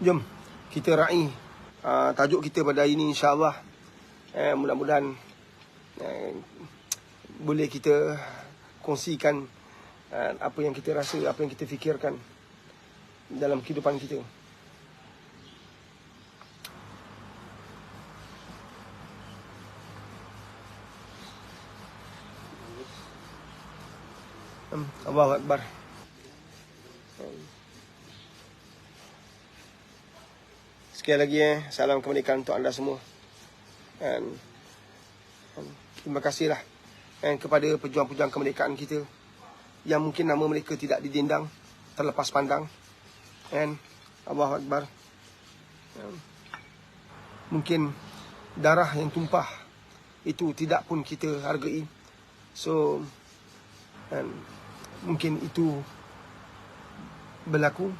Jom kita raih tajuk kita pada hari ini, insya-Allah. Mudah-mudahan boleh kita kongsikan apa yang kita rasa, apa yang kita fikirkan dalam kehidupan kita. Allahu Akbar. Sekali lagi salam kemerdekaan untuk anda semua. Dan terima kasihlah kepada pejuang-pejuang kemerdekaan kita yang mungkin nama mereka tidak didendang, terlepas pandang. Allahu Akbar. Mungkin darah yang tumpah itu tidak pun kita hargai. So mungkin itu berlaku.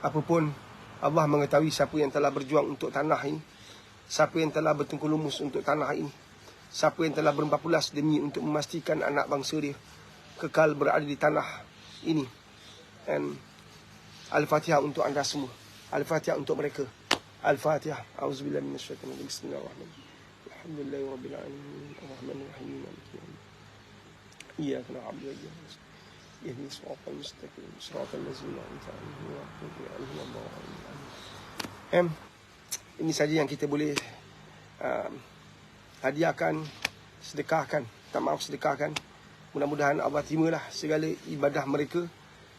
Apapun, Allah mengetahui siapa yang telah berjuang untuk tanah ini, siapa yang telah bertengkul lumus untuk tanah ini, siapa yang telah berempat-pulas demi untuk memastikan anak bangsa dia kekal berada di tanah ini. Al-Fatihah untuk anda semua. Al-Fatihah untuk mereka. Al-Fatihah. Auzubillahi minasyaitanir rajim. Bismillahirrahmanirrahim. Alhamdulillahirabbil alamin. Arrahmanir rahim. Maliki yaumiddin. Iyyaka na'budu wa iyyaka nasta'in. Ihdinas siratal mustaqim. Siratal ladzina an'amta 'alaihim ghairil maghdubi 'alaihim waladdallin. Ini saja yang kita boleh hadiahkan, sedekahkan. Tak maaf, sedekahkan. Mudah-mudahan Allah terimalah segala ibadah mereka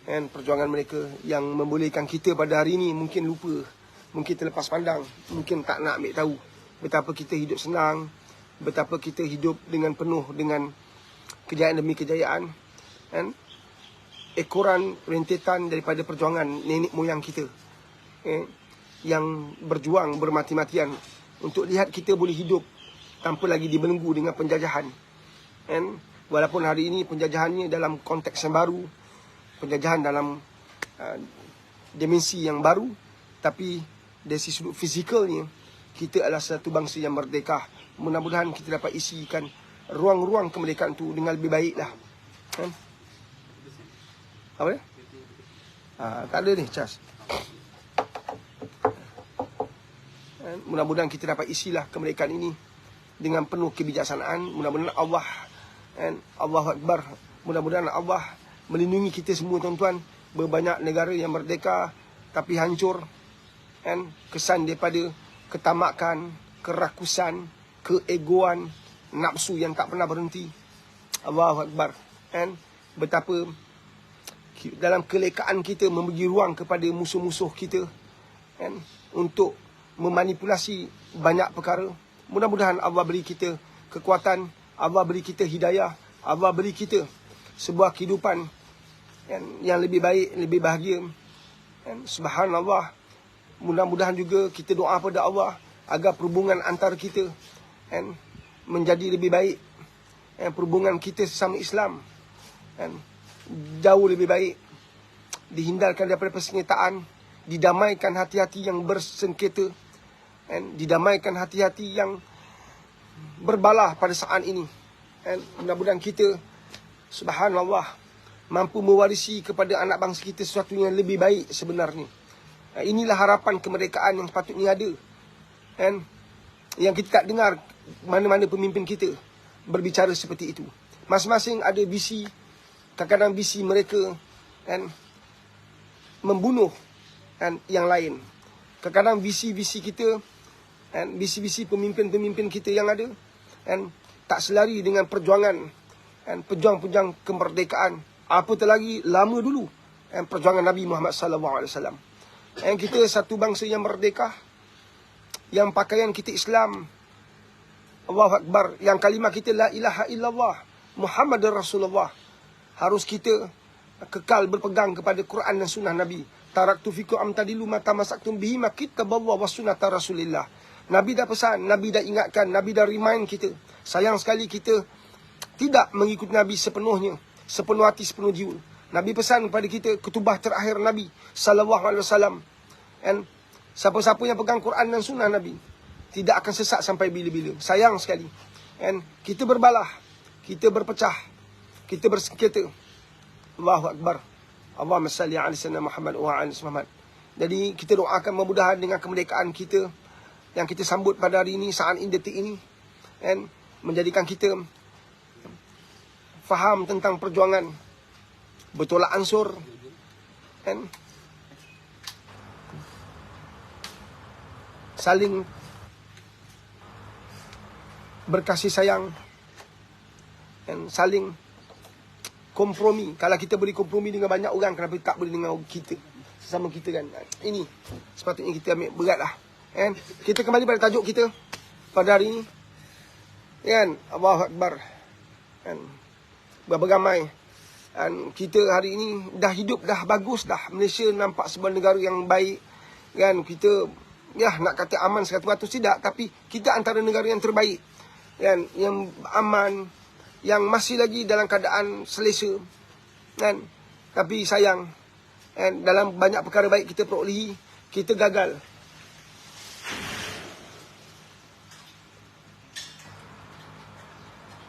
dan perjuangan mereka yang membolehkan kita pada hari ini mungkin lupa, mungkin terlepas pandang, mungkin tak nak ambil tahu betapa kita hidup senang, betapa kita hidup dengan penuh dengan kejayaan demi kejayaan, ekoran rentetan daripada perjuangan nenek moyang kita yang berjuang bermati-matian untuk lihat kita boleh hidup tanpa lagi dibelenggu dengan penjajahan. Walaupun hari ini penjajahannya dalam konteks yang baru, penjajahan dalam dimensi yang baru, tapi dari sisi sudut fizikalnya kita adalah satu bangsa yang merdeka. Mudah-mudahan kita dapat isikan ruang-ruang kemerdekaan itu dengan lebih baiklah. Apa dia? Tak ada ni cas. Mudah-mudahan kita dapat isilah kemerdekaan ini dengan penuh kebijaksanaan. Mudah-mudahan Allahu Akbar. Mudah-mudahan Allah melindungi kita semua, tuan-tuan. Berbanyak negara yang merdeka tapi hancur, kesan daripada ketamakan, kerakusan, keegoan, nafsu yang tak pernah berhenti. Allahu Akbar. Betapa dalam kelekaan kita memberi ruang kepada musuh-musuh kita untuk memanipulasi banyak perkara. Mudah-mudahan Allah beri kita kekuatan, Allah beri kita hidayah, Allah beri kita sebuah kehidupan yang lebih baik, lebih bahagia. Subhanallah. Mudah-mudahan juga kita doa pada Allah agar perhubungan antara kita menjadi lebih baik. Perhubungan kita sesama Islam jauh lebih baik. Dihindarkan daripada persenjataan, didamaikan hati-hati yang bersengketa, didamaikan hati-hati yang berbalah pada saat ini. Mudah-mudahan kita, subhanallah, mampu mewarisi kepada anak bangsa kita sesuatu yang lebih baik sebenarnya. Inilah harapan kemerdekaan yang sepatutnya ada. Yang kita tak dengar mana-mana pemimpin kita berbicara seperti itu. Masing-masing ada visi. Kadang-kadang visi mereka membunuh yang lain. Kadang-kadang visi-visi kita, visi-visi pemimpin-pemimpin kita yang ada tak selari dengan perjuangan pejuang-pejuang kemerdekaan. Apatah lagi lama dulu perjuangan Nabi Muhammad SAW. Kita satu bangsa yang merdeka, yang pakaian kita Islam, Allahu Akbar, yang kalimah kita la ilaha illallah Muhammadur Rasulullah. Harus kita kekal berpegang kepada Quran dan sunnah Nabi. Taraktu fikum amtadilu mata masaktum bihi makitaballah wa sunnata Rasulillah. Nabi dah pesan, Nabi dah ingatkan, Nabi dah remind kita. Sayang sekali kita tidak mengikuti Nabi sepenuhnya, sepenuh hati, sepenuh jiwa. Nabi pesan kepada kita, ketubah terakhir Nabi sallallahu alaihi wasallam. Siapa-siapa yang pegang Quran dan sunnah Nabi tidak akan sesat sampai bila-bila. Sayang sekali. Kita berbalah, kita berpecah, kita bersengketa. Allahu Akbar. Allahumma salli ala sayyidina Muhammad wa ala Muhammad. Jadi kita doakan mudah-mudahan dengan kemerdekaan kita yang kita sambut pada hari ini, saat ini, detik ini, and menjadikan kita faham tentang perjuangan bertolak ansur, and saling berkasih sayang, dan saling kompromi. Kalau kita boleh kompromi dengan banyak orang, kenapa tak boleh dengan kita, sesama kita kan? Ini sepatutnya kita ambil berat lah. Kan? Kita kembali pada tajuk kita pada hari ini. Kan? Allahu Akbar. Kan? Berapa ramai. Dan kita hari ini dah hidup, dah bagus dah. Malaysia nampak sebuah negara yang baik. Kan? Kita, ya nak kata aman 100% tidak. Tapi kita antara negara yang terbaik. Kan? Yang aman. Yang masih lagi dalam keadaan selesa. Kan? Tapi sayang. Kan? Dalam banyak perkara baik kita perolehi, kita gagal.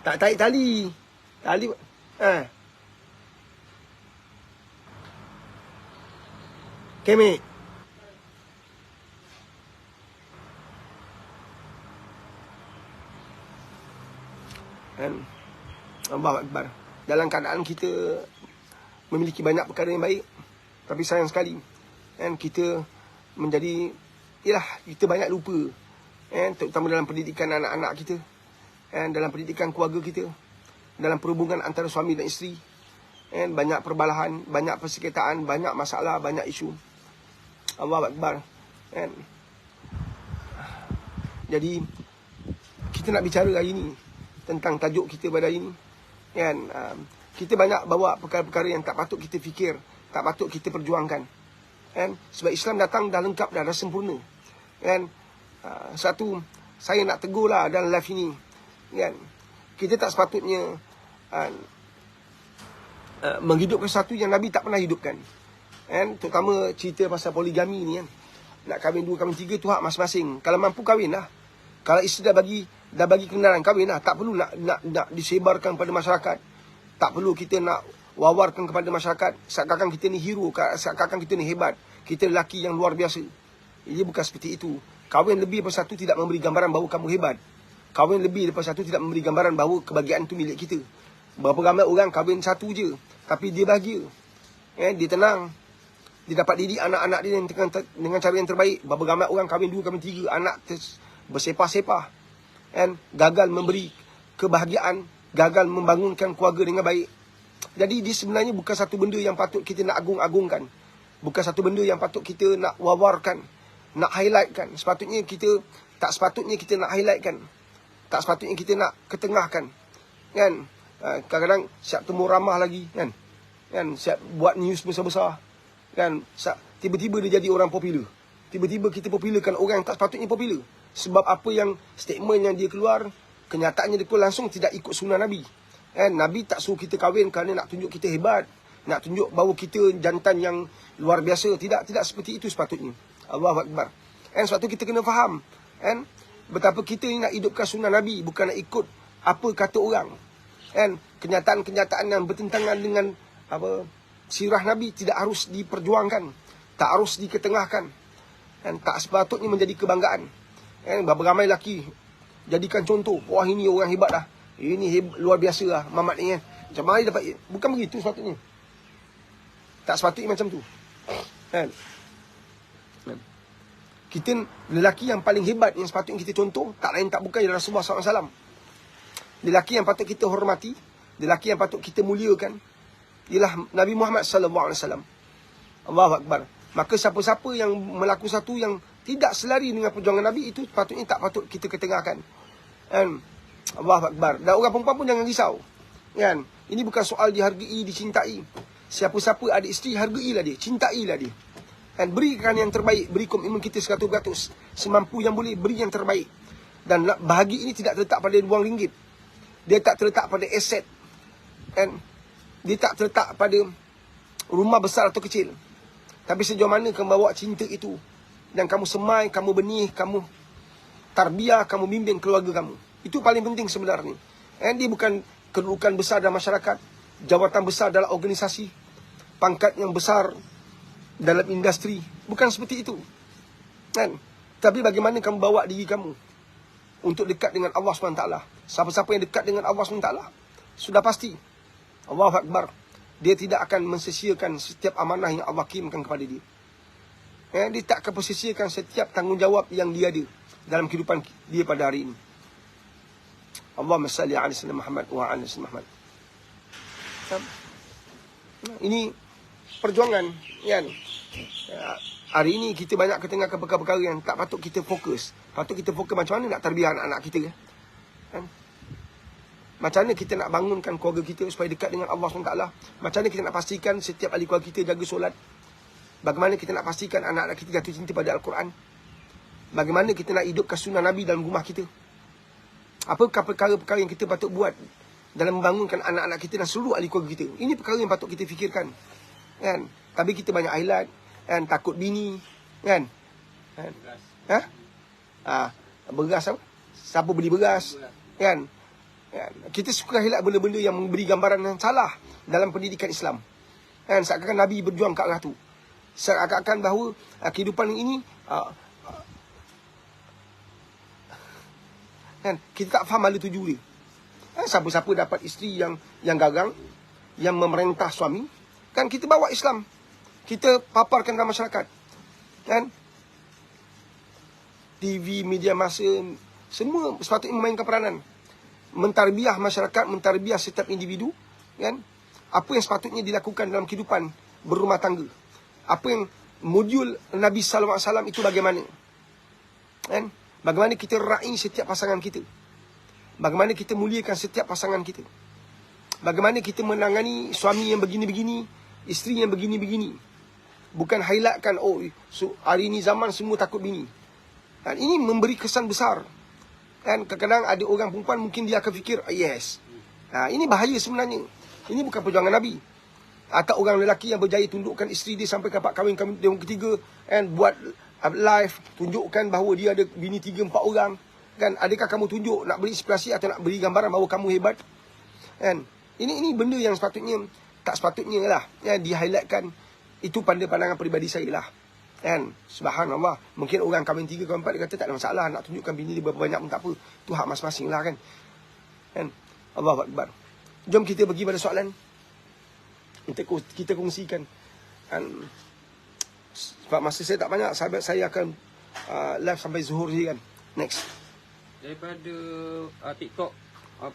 Tak tarik tali. Tali. Kemek. Kan? Allahu Akbar. Dalam keadaan kita memiliki banyak perkara yang baik, tapi sayang sekali. Kan? Kita menjadi, yalah, kita banyak lupa. Kan? Terutama dalam pendidikan anak-anak kita. Dalam pendidikan keluarga kita, dalam perhubungan antara suami dan isteri, banyak perbalahan, banyak persengketaan, banyak masalah, banyak isu. Allahu Akbar. Jadi kita nak bicara hari ini tentang tajuk kita pada hari ini. Kita banyak bawa perkara-perkara yang tak patut kita fikir, tak patut kita perjuangkan. Sebab Islam datang dah lengkap, dah sempurna. Satu, saya nak tegur lah dalam live ini. Kita tak sepatutnya menghidupkan sesuatu yang Nabi tak pernah hidupkan. Terutama cerita pasal poligami ni kan. Nak kahwin 2, kahwin 3 tu hak masing-masing. Kalau mampu kahwin lah. Kalau isteri dah bagi kenalan, kahwin lah. Tak perlu nak disebarkan pada masyarakat. Tak perlu kita nak wawarkan kepada masyarakat seakan-akan kita ni hero, seakan-akan kita ni hebat, kita lelaki yang luar biasa. Ia bukan seperti itu. Kahwin lebih daripada satu tidak memberi gambaran bahawa kamu hebat. Kahwin lebih daripada satu tidak memberi gambaran bahawa kebahagiaan itu milik kita. Berapa ramai orang kahwin satu je, tapi dia bahagia. Dia tenang. Dia dapat didik anak-anak dia dengan cara yang terbaik. Berapa ramai orang kahwin 2, kahwin 3, anak bersepah-sepah. Gagal memberi kebahagiaan, gagal membangunkan keluarga dengan baik. Jadi dia sebenarnya bukan satu benda yang patut kita nak agung-agungkan. Bukan satu benda yang patut kita nak wawarkan, nak highlightkan. Tak sepatutnya kita nak highlightkan. Tak sepatutnya kita nak ketengahkan. Kadang-kadang siap temu ramah lagi. Siap buat news besar-besar. Tiba-tiba dia jadi orang popular. Tiba-tiba kita popularkan orang yang tak sepatutnya popular. Sebab apa yang statement yang dia keluar, kenyataannya dia keluar langsung tidak ikut sunnah Nabi. Nabi tak suruh kita kahwin kerana nak tunjuk kita hebat, nak tunjuk bahawa kita jantan yang luar biasa. Tidak seperti itu sepatutnya. Allahu Akbar. Sebab tu kita kena faham betapa kita ni nak hidupkan sunnah Nabi, bukan nak ikut apa kata orang. Kenyataan-kenyataan yang bertentangan dengan sirah Nabi tidak harus diperjuangkan, tak harus diketengahkan. Tak sepatutnya menjadi kebanggaan. Berapa ramai lelaki jadikan contoh, wah ini orang hebat dah, ini luar biasa lah mamat ni. Macam mana dapat? Bukan begitu sepatutnya. Tak sepatutnya macam tu. Kita lelaki yang paling hebat yang sepatutnya kita contoh, tak lain tak bukan ialah Rasulullah SAW. Lelaki yang patut kita hormati, lelaki yang patut kita muliakan ialah Nabi Muhammad SAW. Allahu Akbar. Maka siapa-siapa yang melakukan satu yang tidak selari dengan perjuangan Nabi, itu patutnya tak patut kita ketengahkan. Allahu Akbar. Dan orang perempuan pun jangan risau. Ini bukan soal dihargai, dicintai. Siapa-siapa ada isteri, hargailah dia, cintailah dia. Berikan yang terbaik, beri komitmen kita 100%. Semampu yang boleh, beri yang terbaik. Dan bahagia ini tidak terletak pada wang ringgit. Dia tak terletak pada aset. Dia tak terletak pada rumah besar atau kecil. Tapi sejauh mana kamu bawa cinta itu, dan kamu semai, kamu benih, kamu tarbiyah, kamu bimbing keluarga kamu. Itu paling penting sebenarnya. Dia bukan kedudukan besar dalam masyarakat, jawatan besar dalam organisasi, pangkat yang besar, dalam industri. Bukan seperti itu. Kan? Tapi bagaimana kamu bawa diri kamu untuk dekat dengan Allah SWT. Siapa-siapa yang dekat dengan Allah SWT, sudah pasti, Allahu Akbar, dia tidak akan mensia-siakan setiap amanah yang Allah kirimkan kepada dia. Dia tak akan mensia-siakan setiap tanggungjawab yang dia ada dalam kehidupan dia pada hari ini. Allahumma salli ala sayyidina Muhammad wa ala sayyidina Muhammad. Ini perjuangan, kan? Hari ini kita banyak ketengahkan perkara-perkara yang tak patut kita fokus. Patut kita fokus macam mana nak tarbiyah anak-anak kita, kan? Macam mana kita nak bangunkan keluarga kita supaya dekat dengan Allah SWT. Macam mana kita nak pastikan setiap ahli keluarga kita jaga solat. Bagaimana kita nak pastikan anak-anak kita jatuh cinta pada Al-Quran. Bagaimana kita nak hidupkan sunnah Nabi dalam rumah kita. Apakah perkara-perkara yang kita patut buat dalam membangunkan anak-anak kita dan seluruh ahli keluarga kita. Ini perkara yang patut kita fikirkan, kan? Tapi kita banyak highlight, kan? Takut bini, kan? Beras apa? Siapa beli beras, kan? Kita suka highlight benda-benda yang memberi gambaran yang salah dalam pendidikan Islam, kan? Seakan-akan Nabi berjuang ke arah tu. Seakan-akan bahawa kehidupan ini kan, kita tak faham mana tuju dia. Siapa-siapa dapat isteri yang gagang, yang memerintah suami, kan kita bawa Islam, kita paparkan dalam masyarakat, kan? TV, media massa, semua sepatutnya memainkan peranan mentarbiah masyarakat, mentarbiah setiap individu, kan? Apa yang sepatutnya dilakukan dalam kehidupan berumah tangga. Apa yang modul Nabi sallallahu alaihi wasallam itu bagaimana? Kan? Bagaimana kita raih setiap pasangan kita? Bagaimana kita muliakan setiap pasangan kita? Bagaimana kita menangani suami yang begini-begini, isteri yang begini-begini? Bukan highlightkan, hari ini zaman semua takut bini. Dan ini memberi kesan besar. Kan kadang-kadang ada orang perempuan mungkin dia akan fikir, yes. Ini bahaya sebenarnya. Ini bukan perjuangan Nabi. Atau orang lelaki yang berjaya tundukkan isteri dia sampai dapat kahwin yang ketiga, and buat live, tunjukkan bahawa dia ada bini 3-4 orang. Kan, adakah kamu tunjuk nak beri inspirasi atau nak beri gambaran bahawa kamu hebat? Kan, ini benda yang sepatutnya tak sepatutnya lah, ya, di-highlightkan. Itu pandangan peribadi saya lah. Kan, subhanallah, mungkin orang kahwin 3, kahwin 4 dia kata tak ada masalah, nak tunjukkan bini dia berapa banyak pun tak apa. Itu hak masing-masing lah, kan. Allahu Akbar. Jom kita pergi pada soalan. Kita kongsikan. Sebab masa saya tak banyak, sahabat saya akan live sampai zuhur je, kan. Next. Daripada TikTok,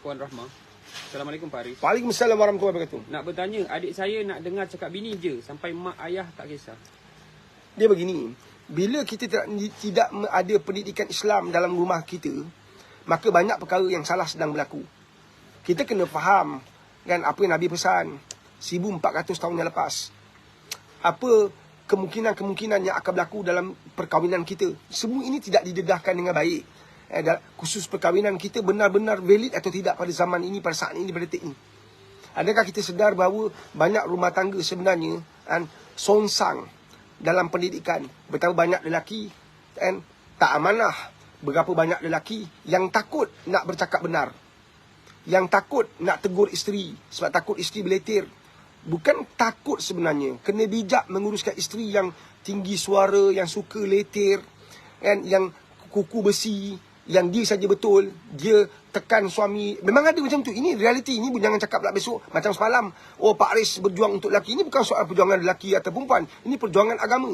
Puan Rahmah. Assalamualaikum Pak Haris. Waalaikumsalam warahmatullahi wabarakatuh. Nak bertanya, adik saya nak dengar cakap bini je, sampai mak ayah tak kisah. Dia begini, bila kita tidak ada pendidikan Islam dalam rumah kita, maka banyak perkara yang salah sedang berlaku. Kita kena faham, kan, apa yang Nabi pesan 1400 tahun yang lepas. Apa kemungkinan-kemungkinan yang akan berlaku dalam perkahwinan kita. Semua ini tidak didedahkan dengan baik. Khusus perkahwinan kita benar-benar valid atau tidak pada zaman ini, pada saat ini, pada detik ini. Adakah kita sedar bahawa banyak rumah tangga sebenarnya songsang dalam pendidikan? Betapa banyak lelaki tak amanah. Berapa banyak lelaki yang takut nak bercakap benar, yang takut nak tegur isteri sebab takut isteri beletir. Bukan takut sebenarnya, kena bijak menguruskan isteri yang tinggi suara, yang suka letir, yang kuku besi, yang dia saja betul, dia tekan suami. Memang ada macam tu. Ini realiti. Ini pun jangan cakap pula besok macam semalam, Pak Haris berjuang untuk lelaki. Ini bukan soal perjuangan lelaki atau perempuan. Ini perjuangan agama.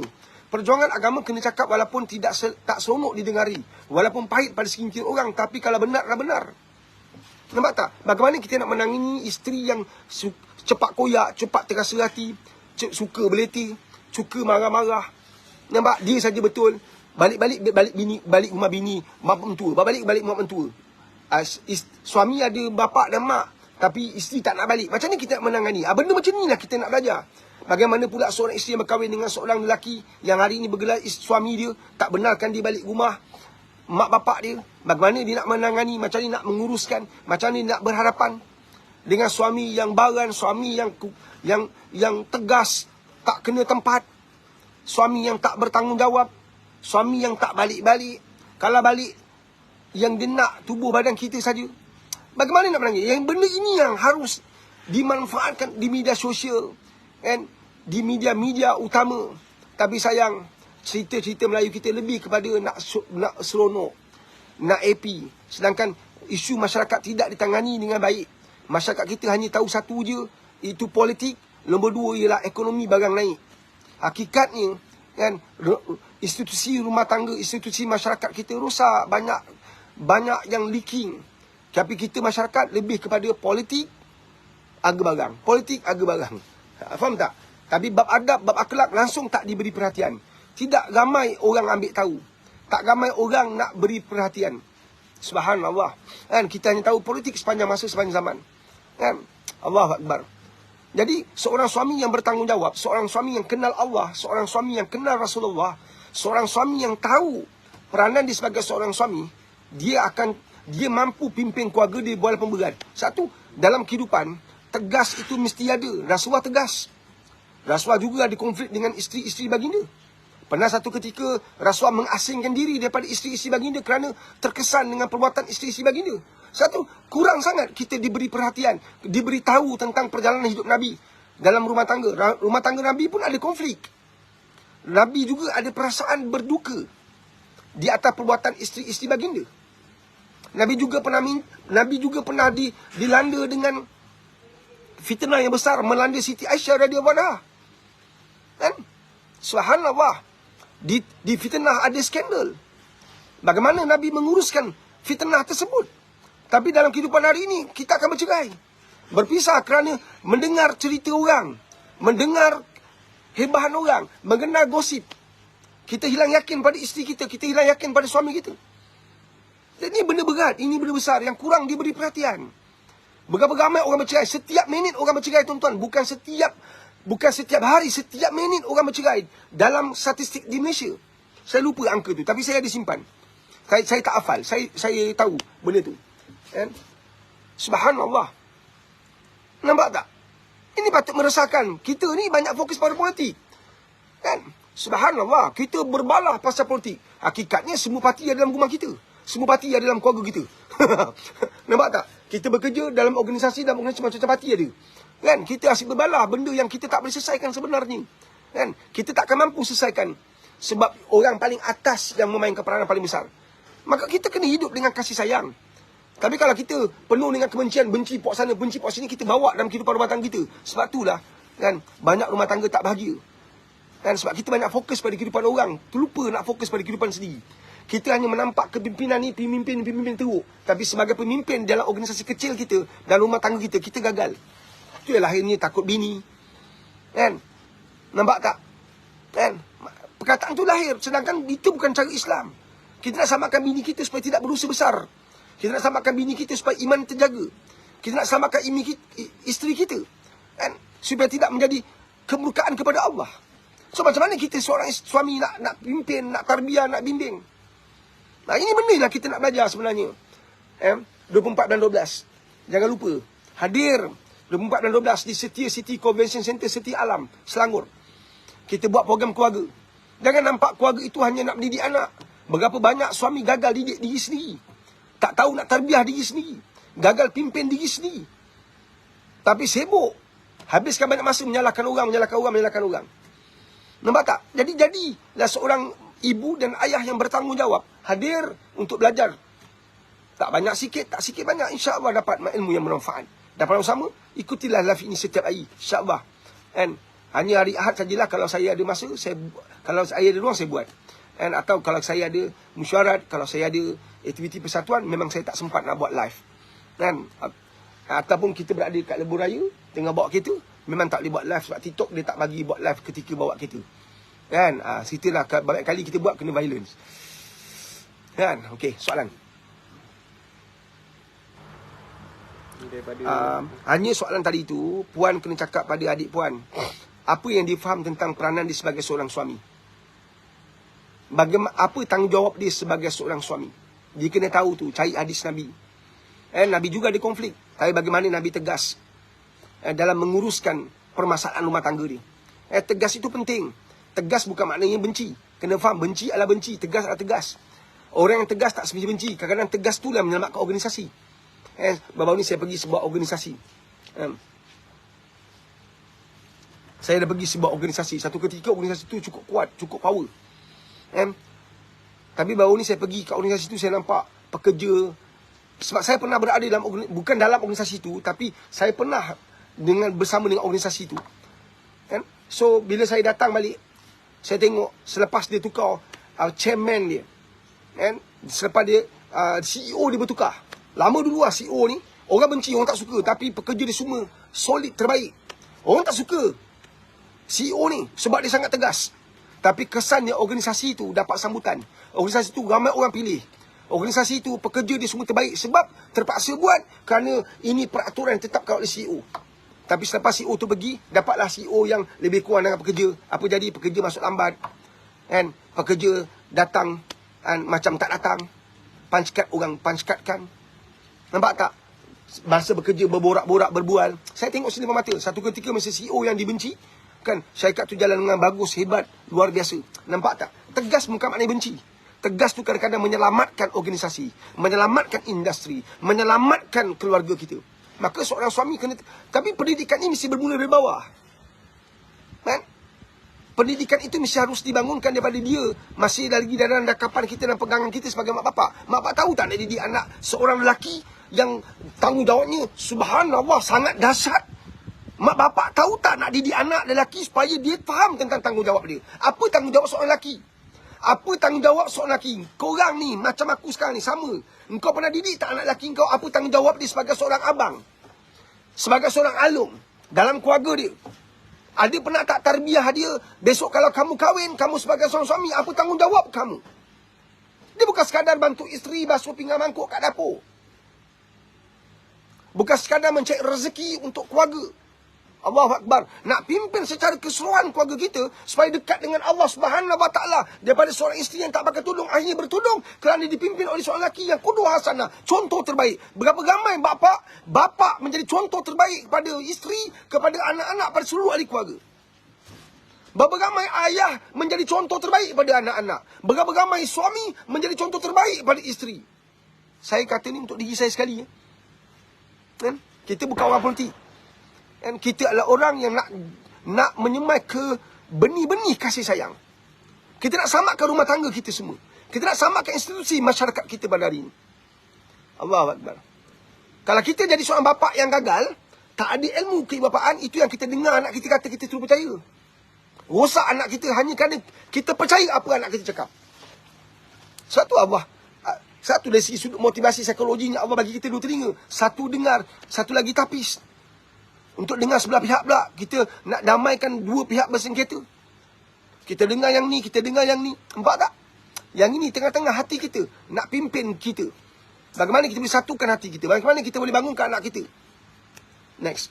Perjuangan agama kena cakap walaupun tak seronok didengari, walaupun pahit pada segelintir orang, tapi kalau benar-benar benar. Nampak tak? Bagaimana kita nak menangani isteri yang cepat koyak, cepat terasa hati, suka beletir, suka marah-marah. Nampak? Dia saja betul. Balik rumah bini, mak mentua. Balik mak mentua. Suami ada bapa dan mak, tapi isteri tak nak balik. Macam mana kita nak menangani? Benda macam ni lah kita nak belajar. Bagaimana pula seorang isteri yang berkahwin dengan seorang lelaki yang hari ini bergelar suami dia, tak benarkan dia balik rumah mak bapak dia. Bagaimana dia nak menangani, macam ni nak menguruskan, macam ni nak berhadapan dengan suami yang baran, suami yang tegas, tak kena tempat, suami yang tak bertanggungjawab, suami yang tak balik-balik. Kalau balik, yang dia nak tubuh badan kita saja. Bagaimana nak menangani? Yang benda ini yang harus dimanfaatkan di media sosial, di media-media utama. Tapi sayang, cerita-cerita Melayu kita lebih kepada nak seronok, nak happy. Sedangkan isu masyarakat tidak ditangani dengan baik. Masyarakat kita hanya tahu satu je, itu politik. Nombor dua ialah ekonomi barang naik. Hakikatnya, kan, institusi rumah tangga, institusi masyarakat kita rosak. Banyak yang leaking. Tapi kita masyarakat lebih kepada politik, harga barang. Politik, harga barang. Faham tak? Tapi bab adab, bab akhlak langsung tak diberi perhatian. Tidak ramai orang ambil tahu. Tak ramai orang nak beri perhatian. Subhanallah. Kan, kita hanya tahu politik sepanjang masa, sepanjang zaman. Kan? Allahu Akbar. Jadi, seorang suami yang bertanggungjawab, seorang suami yang kenal Allah, seorang suami yang kenal Rasulullah, seorang suami yang tahu peranan dia sebagai seorang suami, dia mampu pimpin keluarga dia walaupun berat. Satu, dalam kehidupan, tegas itu mesti ada. Rasuah tegas. Rasuah juga ada konflik dengan isteri-isteri baginda. Pernah satu ketika Rasuah mengasingkan diri daripada isteri-isteri baginda kerana terkesan dengan perbuatan isteri-isteri baginda. Satu, kurang sangat kita diberi perhatian, diberi tahu tentang perjalanan hidup Nabi dalam rumah tangga. Rumah tangga Nabi pun ada konflik. Nabi juga ada perasaan berduka di atas perbuatan isteri-isteri baginda. Nabi juga pernah dilanda dengan fitnah yang besar melanda Siti Aisyah radhiyallahu anha. Kan? Subhanallah. Di fitnah ada skandal. Bagaimana Nabi menguruskan fitnah tersebut? Tapi dalam kehidupan hari ini, kita akan bercerai. Berpisah kerana mendengar cerita orang. Mendengar hebahan orang. Mengenal gosip. Kita hilang yakin pada isteri kita. Kita hilang yakin pada suami kita. Jadi ini benda berat. Ini benda besar yang kurang diberi perhatian. Berapa ramai orang bercerai. Setiap minit orang bercerai, tuan-tuan. Bukan setiap hari. Setiap minit orang bercerai. Dalam statistik di Malaysia. Saya lupa angka tu. Tapi saya ada simpan. Saya tak hafal. Saya tahu benda tu. Kan? Subhanallah. Nampak tak? Ini patut meresahkan. Kita ni banyak fokus pada politik. Kan? Subhanallah. Kita berbalah pasal politik. Hakikatnya semua parti ada dalam rumah kita. Semua parti ada dalam keluarga kita. Nampak tak? Kita bekerja dalam organisasi macam-macam parti ada. Kan? Kita asyik berbalah benda yang kita tak boleh selesaikan sebenarnya. Kan? Kita tak akan mampu selesaikan. Sebab orang paling atas yang memainkan peranan paling besar. Maka kita kena hidup dengan kasih sayang. Tapi kalau kita penuh dengan kebencian, benci pok sana, benci pok sini, kita bawa dalam kehidupan rumah tangga kita. Sebab itulah, kan, banyak rumah tangga tak bahagia. Kan, sebab kita banyak fokus pada kehidupan orang, terlupa nak fokus pada kehidupan sendiri. Kita hanya menampak kepimpinan ni, pemimpin teruk. Tapi sebagai pemimpin dalam organisasi kecil kita, dalam rumah tangga kita, kita gagal. Itu yang lahirnya takut bini. Kan? Nampak tak? Kan? Perkataan tu lahir, sedangkan itu bukan cara Islam. Kita nak selamatkan bini kita supaya tidak berusaha besar. Kita nak selamatkan bini kita supaya iman terjaga. Kita nak selamatkan isteri kita. Kan? Supaya tidak menjadi kemurkaan kepada Allah. So macam mana kita seorang suami nak pimpin, nak tarbiyah, nak bimbing? Nah, ini benda yang kita nak belajar sebenarnya. 24 dan 12. Jangan lupa. Hadir 24 dan 12 di Setia City Convention Center, Setia Alam, Selangor. Kita buat program keluarga. Jangan nampak keluarga itu hanya nak mendidik anak. Berapa banyak suami gagal didik diri sendiri. Tak tahu nak tarbiyah diri sendiri. Gagal pimpin diri sendiri. Tapi sibuk. Habiskan banyak masa menyalahkan orang. Nampak tak? Jadilah seorang ibu dan ayah yang bertanggungjawab. Hadir untuk belajar. Tak banyak sikit, tak sikit banyak. InsyaAllah dapat ilmu yang bermanfaat. Dan pada sama, ikutilah live ini setiap hari. InsyaAllah. And hanya hari Ahad sajalah kalau saya ada masa, kalau saya ada ruang, saya buat. Atau kalau saya ada mesyuarat, kalau saya ada aktiviti persatuan, memang saya tak sempat nak buat live. Kan? Ataupun kita berada kat lebuh raya, tengah bawa kereta, memang tak boleh buat live sebab TikTok dia tak bagi buat live ketika bawa kereta. Kan? Ceritalah banyak kali kita buat kena violence. Kan? Okey, soalan. Hanya soalan tadi tu, puan kena cakap pada adik puan, apa yang dia faham tentang peranan dia sebagai seorang suami. Apa tanggungjawab dia sebagai seorang suami. Dia kena tahu tu, cari hadis Nabi. Nabi juga ada konflik. Tapi bagaimana Nabi tegas dalam menguruskan permasalahan rumah tangga dia. Tegas itu penting. Tegas bukan maknanya benci. Kena faham, benci adalah benci, tegas adalah tegas. Orang yang tegas tak semestinya benci. Kadang-kadang tegas tu lah menyelamatkan organisasi. Baru ni saya pergi sebuah organisasi. Saya dah pergi sebuah organisasi. Satu ketika organisasi tu cukup kuat, cukup power. Tapi baru ni saya pergi kat organisasi tu, saya nampak pekerja. Sebab saya pernah berada dalam, bukan dalam organisasi tu, tapi saya pernah bersama dengan organisasi tu. So bila saya datang balik, saya tengok selepas dia tukar chairman dia, selepas dia CEO dia bertukar. Lama dulu lah CEO ni, orang benci, orang tak suka. Tapi pekerja dia semua solid, terbaik. Orang tak suka CEO ni sebab dia sangat tegas. Tapi kesannya organisasi tu dapat sambutan. Organisasi tu ramai orang pilih. Organisasi tu pekerja dia semua terbaik sebab terpaksa buat kerana ini peraturan yang ditetapkan oleh CEO. Tapi selepas CEO tu pergi, dapatlah CEO yang lebih kurang dengan pekerja. Apa jadi? Pekerja masuk lambat. Pekerja datang macam tak datang. Punch card, orang punch card kan. Nampak tak? Masa bekerja berborak-borak, berbual. Saya tengok sini depan mata. Satu ketika masa CEO yang dibenci, kan, syarikat tu jalan dengan bagus, hebat, luar biasa. Nampak tak? Tegas bukan maknanya benci. Tegas tu kadang-kadang menyelamatkan organisasi, menyelamatkan industri, menyelamatkan keluarga kita. Maka seorang suami kena... Tapi pendidikan ini mesti bermula dari bawah. Kan? Pendidikan itu mesti harus dibangunkan daripada dia. Masih lagi dalam dakapan kita dan pegangan kita sebagai mak bapak. Mak bapak tahu tak nak didik anak seorang lelaki yang tanggungjawabnya subhanallah sangat dahsyat. Mak bapak tahu tak nak didik anak lelaki supaya dia faham tentang tanggungjawab dia. Apa tanggungjawab seorang lelaki? Apa tanggungjawab seorang lelaki? Korang ni macam aku sekarang ni sama. Engkau pernah didik tak anak lelaki kau? Apa tanggungjawab dia sebagai seorang abang? Sebagai seorang alung dalam keluarga dia? Ada pernah tak tarbiyah dia? Besok kalau kamu kahwin, kamu sebagai seorang suami, apa tanggungjawab kamu? Dia bukan sekadar bantu isteri basuh pinggan mangkuk kat dapur. Bukan sekadar mencari rezeki untuk keluarga. Allahu Akbar. Nak pimpin secara keseluruhan keluarga kita supaya dekat dengan Allah Subhanahu Wa Taala. Daripada seorang isteri yang tak pakai tudung, akhirnya bertudung kerana dipimpin oleh seorang lelaki yang qudwah hasanah, contoh terbaik. Berapa ramai bapa menjadi contoh terbaik kepada isteri, kepada anak-anak, pada seluruh ahli keluarga. Berapa ramai ayah menjadi contoh terbaik pada anak-anak. Berapa ramai suami menjadi contoh terbaik pada isteri. Saya kata ni untuk diri saya sekali. Kan? Kita bukan orang politik. Dan kita adalah orang yang nak menyemai ke benih-benih kasih sayang. Kita nak samakan rumah tangga kita semua. Kita nak samakan institusi masyarakat kita pada hari ini. Allahu Akbar. Kalau kita jadi seorang bapa yang gagal, tak ada ilmu keibapaan, itu yang kita dengar anak kita kata, kita terus percaya. Rosak anak kita hanya kerana kita percaya apa anak kita cakap. Satu dari segi sudut motivasi psikologinya, Allah bagi kita dua telinga. Satu dengar, satu lagi tapis. Untuk dengar sebelah pihak pula. Kita nak damaikan dua pihak bersengketa. Kita dengar yang ni, kita dengar yang ni. Nampak tak? Yang ini tengah-tengah hati kita. Nak pimpin kita. Bagaimana kita boleh satukan hati kita? Bagaimana kita boleh bangunkan anak kita? Next.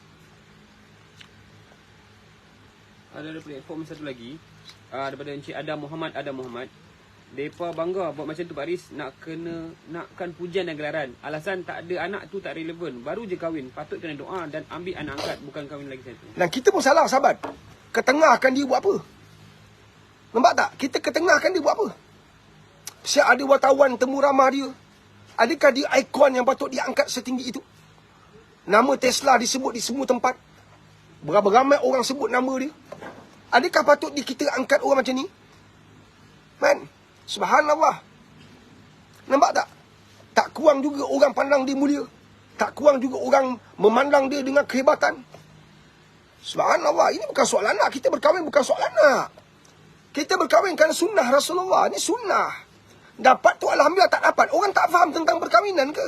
Ada platform satu lagi. Daripada Encik Adam Muhammad. Mereka bangga buat macam tu Pak Aris. Nakkan pujian dan gelaran. Alasan tak ada anak tu tak relevan. Baru je kahwin. Patut kena doa dan ambil anak angkat. Bukan kahwin lagi satu. Dan kita pun salah sahabat. Ketengahkan dia buat apa? Nampak tak? Kita ketengahkan dia buat apa? Siap ada wartawan temu ramah dia. Adakah dia ikon yang patut diangkat setinggi itu? Nama Tesla disebut di semua tempat. Berapa ramai orang sebut nama dia. Adakah patut kita angkat orang macam ni? Man, subhanallah. Nampak tak? Tak kurang juga orang pandang dia mulia. Tak kurang juga orang memandang dia dengan kehebatan. Subhanallah. Ini bukan soal anak. Kita berkahwin bukan soal anak. Kita berkahwin kerana sunnah Rasulullah. Ini sunnah. Dapat tu alhamdulillah, tak dapat. Orang tak faham tentang perkahwinan ke?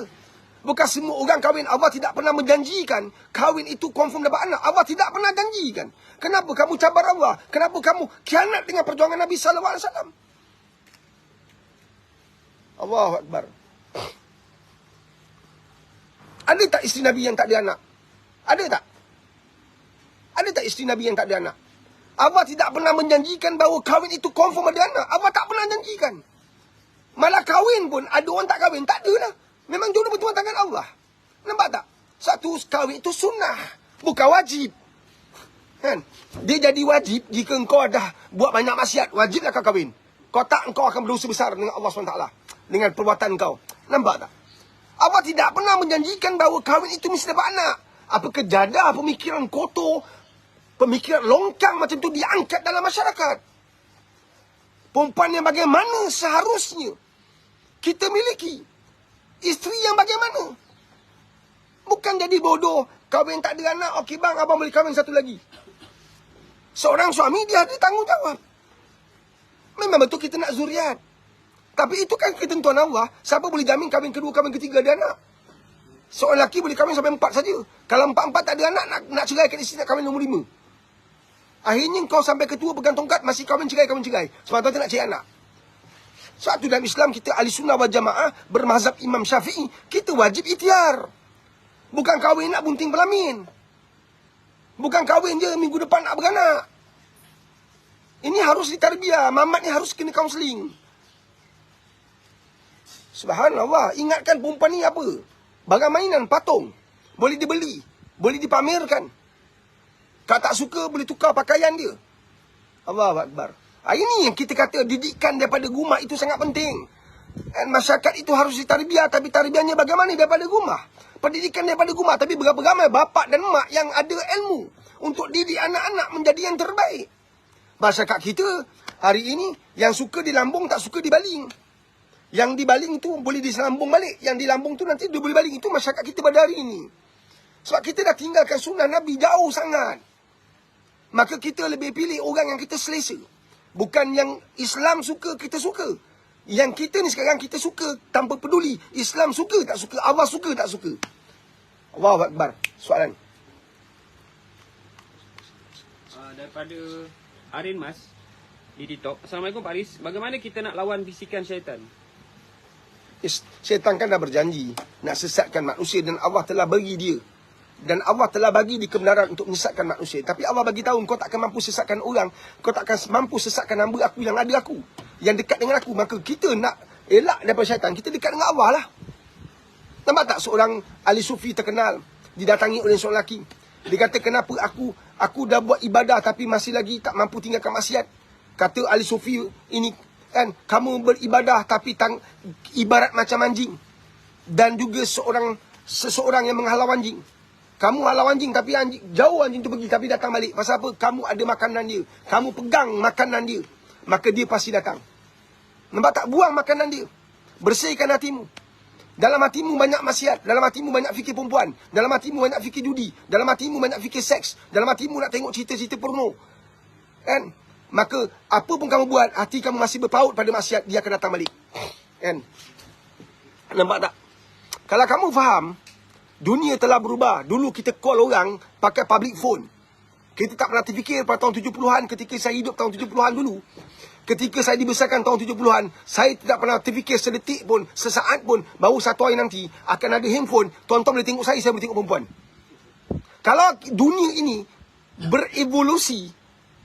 Bukan semua orang kahwin. Allah tidak pernah menjanjikan kahwin itu confirm dapat anak. Allah tidak pernah janjikan. Kenapa kamu cabar Allah? Kenapa kamu khianat dengan perjuangan Nabi SAW? Allahu Akbar. Ada tak isteri Nabi yang tak ada anak? Ada tak? Ada tak isteri Nabi yang tak ada anak? Allah tidak pernah menjanjikan bahawa kahwin itu confirm ada anak. Allah tak pernah janjikan. Malah kahwin pun, ada orang tak kahwin, tak ada lah. Memang jodoh bertuan tangan Allah. Nampak tak? Satu, kahwin itu sunnah, bukan wajib. Kan? Dia jadi wajib jika engkau dah buat banyak maksiat. Wajiblah kau kahwin. Kau tak, engkau akan berdosa besar dengan Allah SWT. Dengan perbuatan kau. Nampak tak? Allah tidak pernah menjanjikan bahawa kahwin itu mesti dapat anak. Apa kejadah, pemikiran kotor, pemikiran longkang macam tu diangkat dalam masyarakat. Perempuan yang bagaimana seharusnya kita miliki. Isteri yang bagaimana. Bukan jadi bodoh. Kahwin tak ada anak. Okey bang, abang boleh kahwin satu lagi. Seorang suami dia ada tanggungjawab. Memang betul kita nak zuriat. Tapi itu kan ketentuan Allah. Siapa boleh jamin kahwin kedua, kahwin ketiga ada anak? Seorang lelaki boleh kahwin sampai 4 saja. Kalau 4-4 tak ada anak, nak ceraikan isteri, nak kahwin nombor 5. Akhirnya kau sampai ketua pegang tongkat, masih kahwin cerai. Sebab tu nak cari anak. Sebab tu dalam Islam kita ahli sunnah wal jamaah bermazhab Imam Syafi'i. Kita wajib ikhtiar. Bukan kahwin nak bunting pelamin. Bukan kahwin je minggu depan nak beranak. Ini harus ditarbiah. Mamat ni harus kena kaunseling. Subhanallah. Ingatkan perempuan ni apa? Barang mainan, patung. Boleh dibeli. Boleh dipamerkan. Kalau tak suka, boleh tukar pakaian dia. Allahu Akbar. Ini yang kita kata didikan daripada rumah itu sangat penting. Dan masyarakat itu harus ditarbiah. Tapi tarbiahnya bagaimana daripada rumah? Pendidikan daripada rumah. Tapi berapa ramai bapak dan mak yang ada ilmu untuk didik anak-anak menjadi yang terbaik. Masyarakat kita hari ini yang suka dilambung, tak suka dibaling. Yang dibaling tu boleh diselambung balik. Yang dilambung tu nanti dia boleh baling. Itu masyarakat kita pada hari ini. Sebab kita dah tinggalkan sunnah Nabi jauh sangat. Maka kita lebih pilih orang yang kita selesa. Bukan yang Islam suka, kita suka. Yang kita ni sekarang kita suka tanpa peduli. Islam suka tak suka, Allah suka tak suka. Allahu Akbar. Soalan. Daripada Arin Mas di TikTok. Assalamualaikum Pak Aris. Bagaimana kita nak lawan bisikan syaitan? Syaitan kan dah berjanji nak sesatkan manusia dan Allah telah bagi dia. Dan Allah telah bagi di kebenaran untuk menyesatkan manusia. Tapi Allah bagi tahu kau tak akan mampu sesatkan orang. Kau tak akan mampu sesatkan hamba aku yang ada aku. Yang dekat dengan aku. Maka kita nak elak daripada syaitan. Kita dekat dengan Allah lah. Nampak tak seorang ahli sufi terkenal didatangi oleh seorang lelaki. Dia kata kenapa aku dah buat ibadah tapi masih lagi tak mampu tinggalkan maksiat. Kata ahli sufi ini kan, kamu beribadah tapi ibarat macam anjing. Dan juga seseorang yang menghalau anjing. Kamu halau anjing tapi jauh anjing tu pergi tapi datang balik. Pasal apa? Kamu ada makanan dia. Kamu pegang makanan dia. Maka dia pasti datang. Nampak tak? Buang makanan dia. Bersihkan hatimu. Dalam hatimu banyak maksiat. Dalam hatimu banyak fikir perempuan. Dalam hatimu banyak fikir judi. Dalam hatimu banyak fikir seks. Dalam hatimu nak tengok cerita-cerita porno. Kan? Maka apa pun kamu buat, hati kamu masih berpaut pada maksiat, dia akan datang balik. Kan? Nampak tak? Kalau kamu faham, dunia telah berubah. Dulu kita call orang pakai public phone. Kita tak pernah terfikir pada tahun 70-an ketika saya hidup tahun 70-an dulu. Ketika saya dibesarkan tahun 70-an, saya tidak pernah terfikir sedetik pun, sesaat pun, baru satu hari nanti akan ada handphone. Tuan-tuan boleh tengok saya boleh tengok perempuan. Kalau dunia ini berevolusi,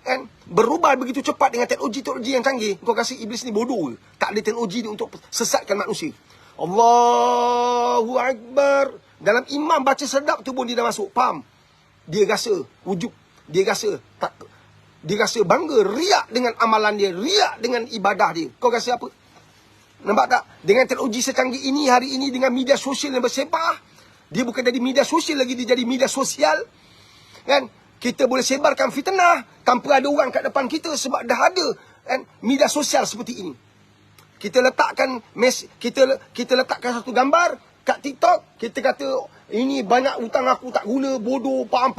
kan, berubah begitu cepat dengan teknologi yang canggih, kau kasih iblis ni bodoh. Tak ada teknologi ni untuk sesatkan manusia. Allahu Akbar. Dalam imam baca sedap tu pun dia dah masuk. Faham? Dia rasa wujud. Dia rasa tak. Dia rasa bangga, riak dengan amalan dia, riak dengan ibadah dia. Kau rasa apa? Nampak tak? Dengan teknologi secanggih ini, hari ini, dengan media sosial yang bersebar, dia bukan jadi media sosial lagi, dia jadi media sosial. Kan? Kita boleh sebarkan fitnah tanpa ada orang kat depan kita sebab dah ada kan, media sosial seperti ini. Kita letakkan kita letakkan satu gambar kat TikTok, kita kata ini banyak hutang aku tak guna, bodoh, pam.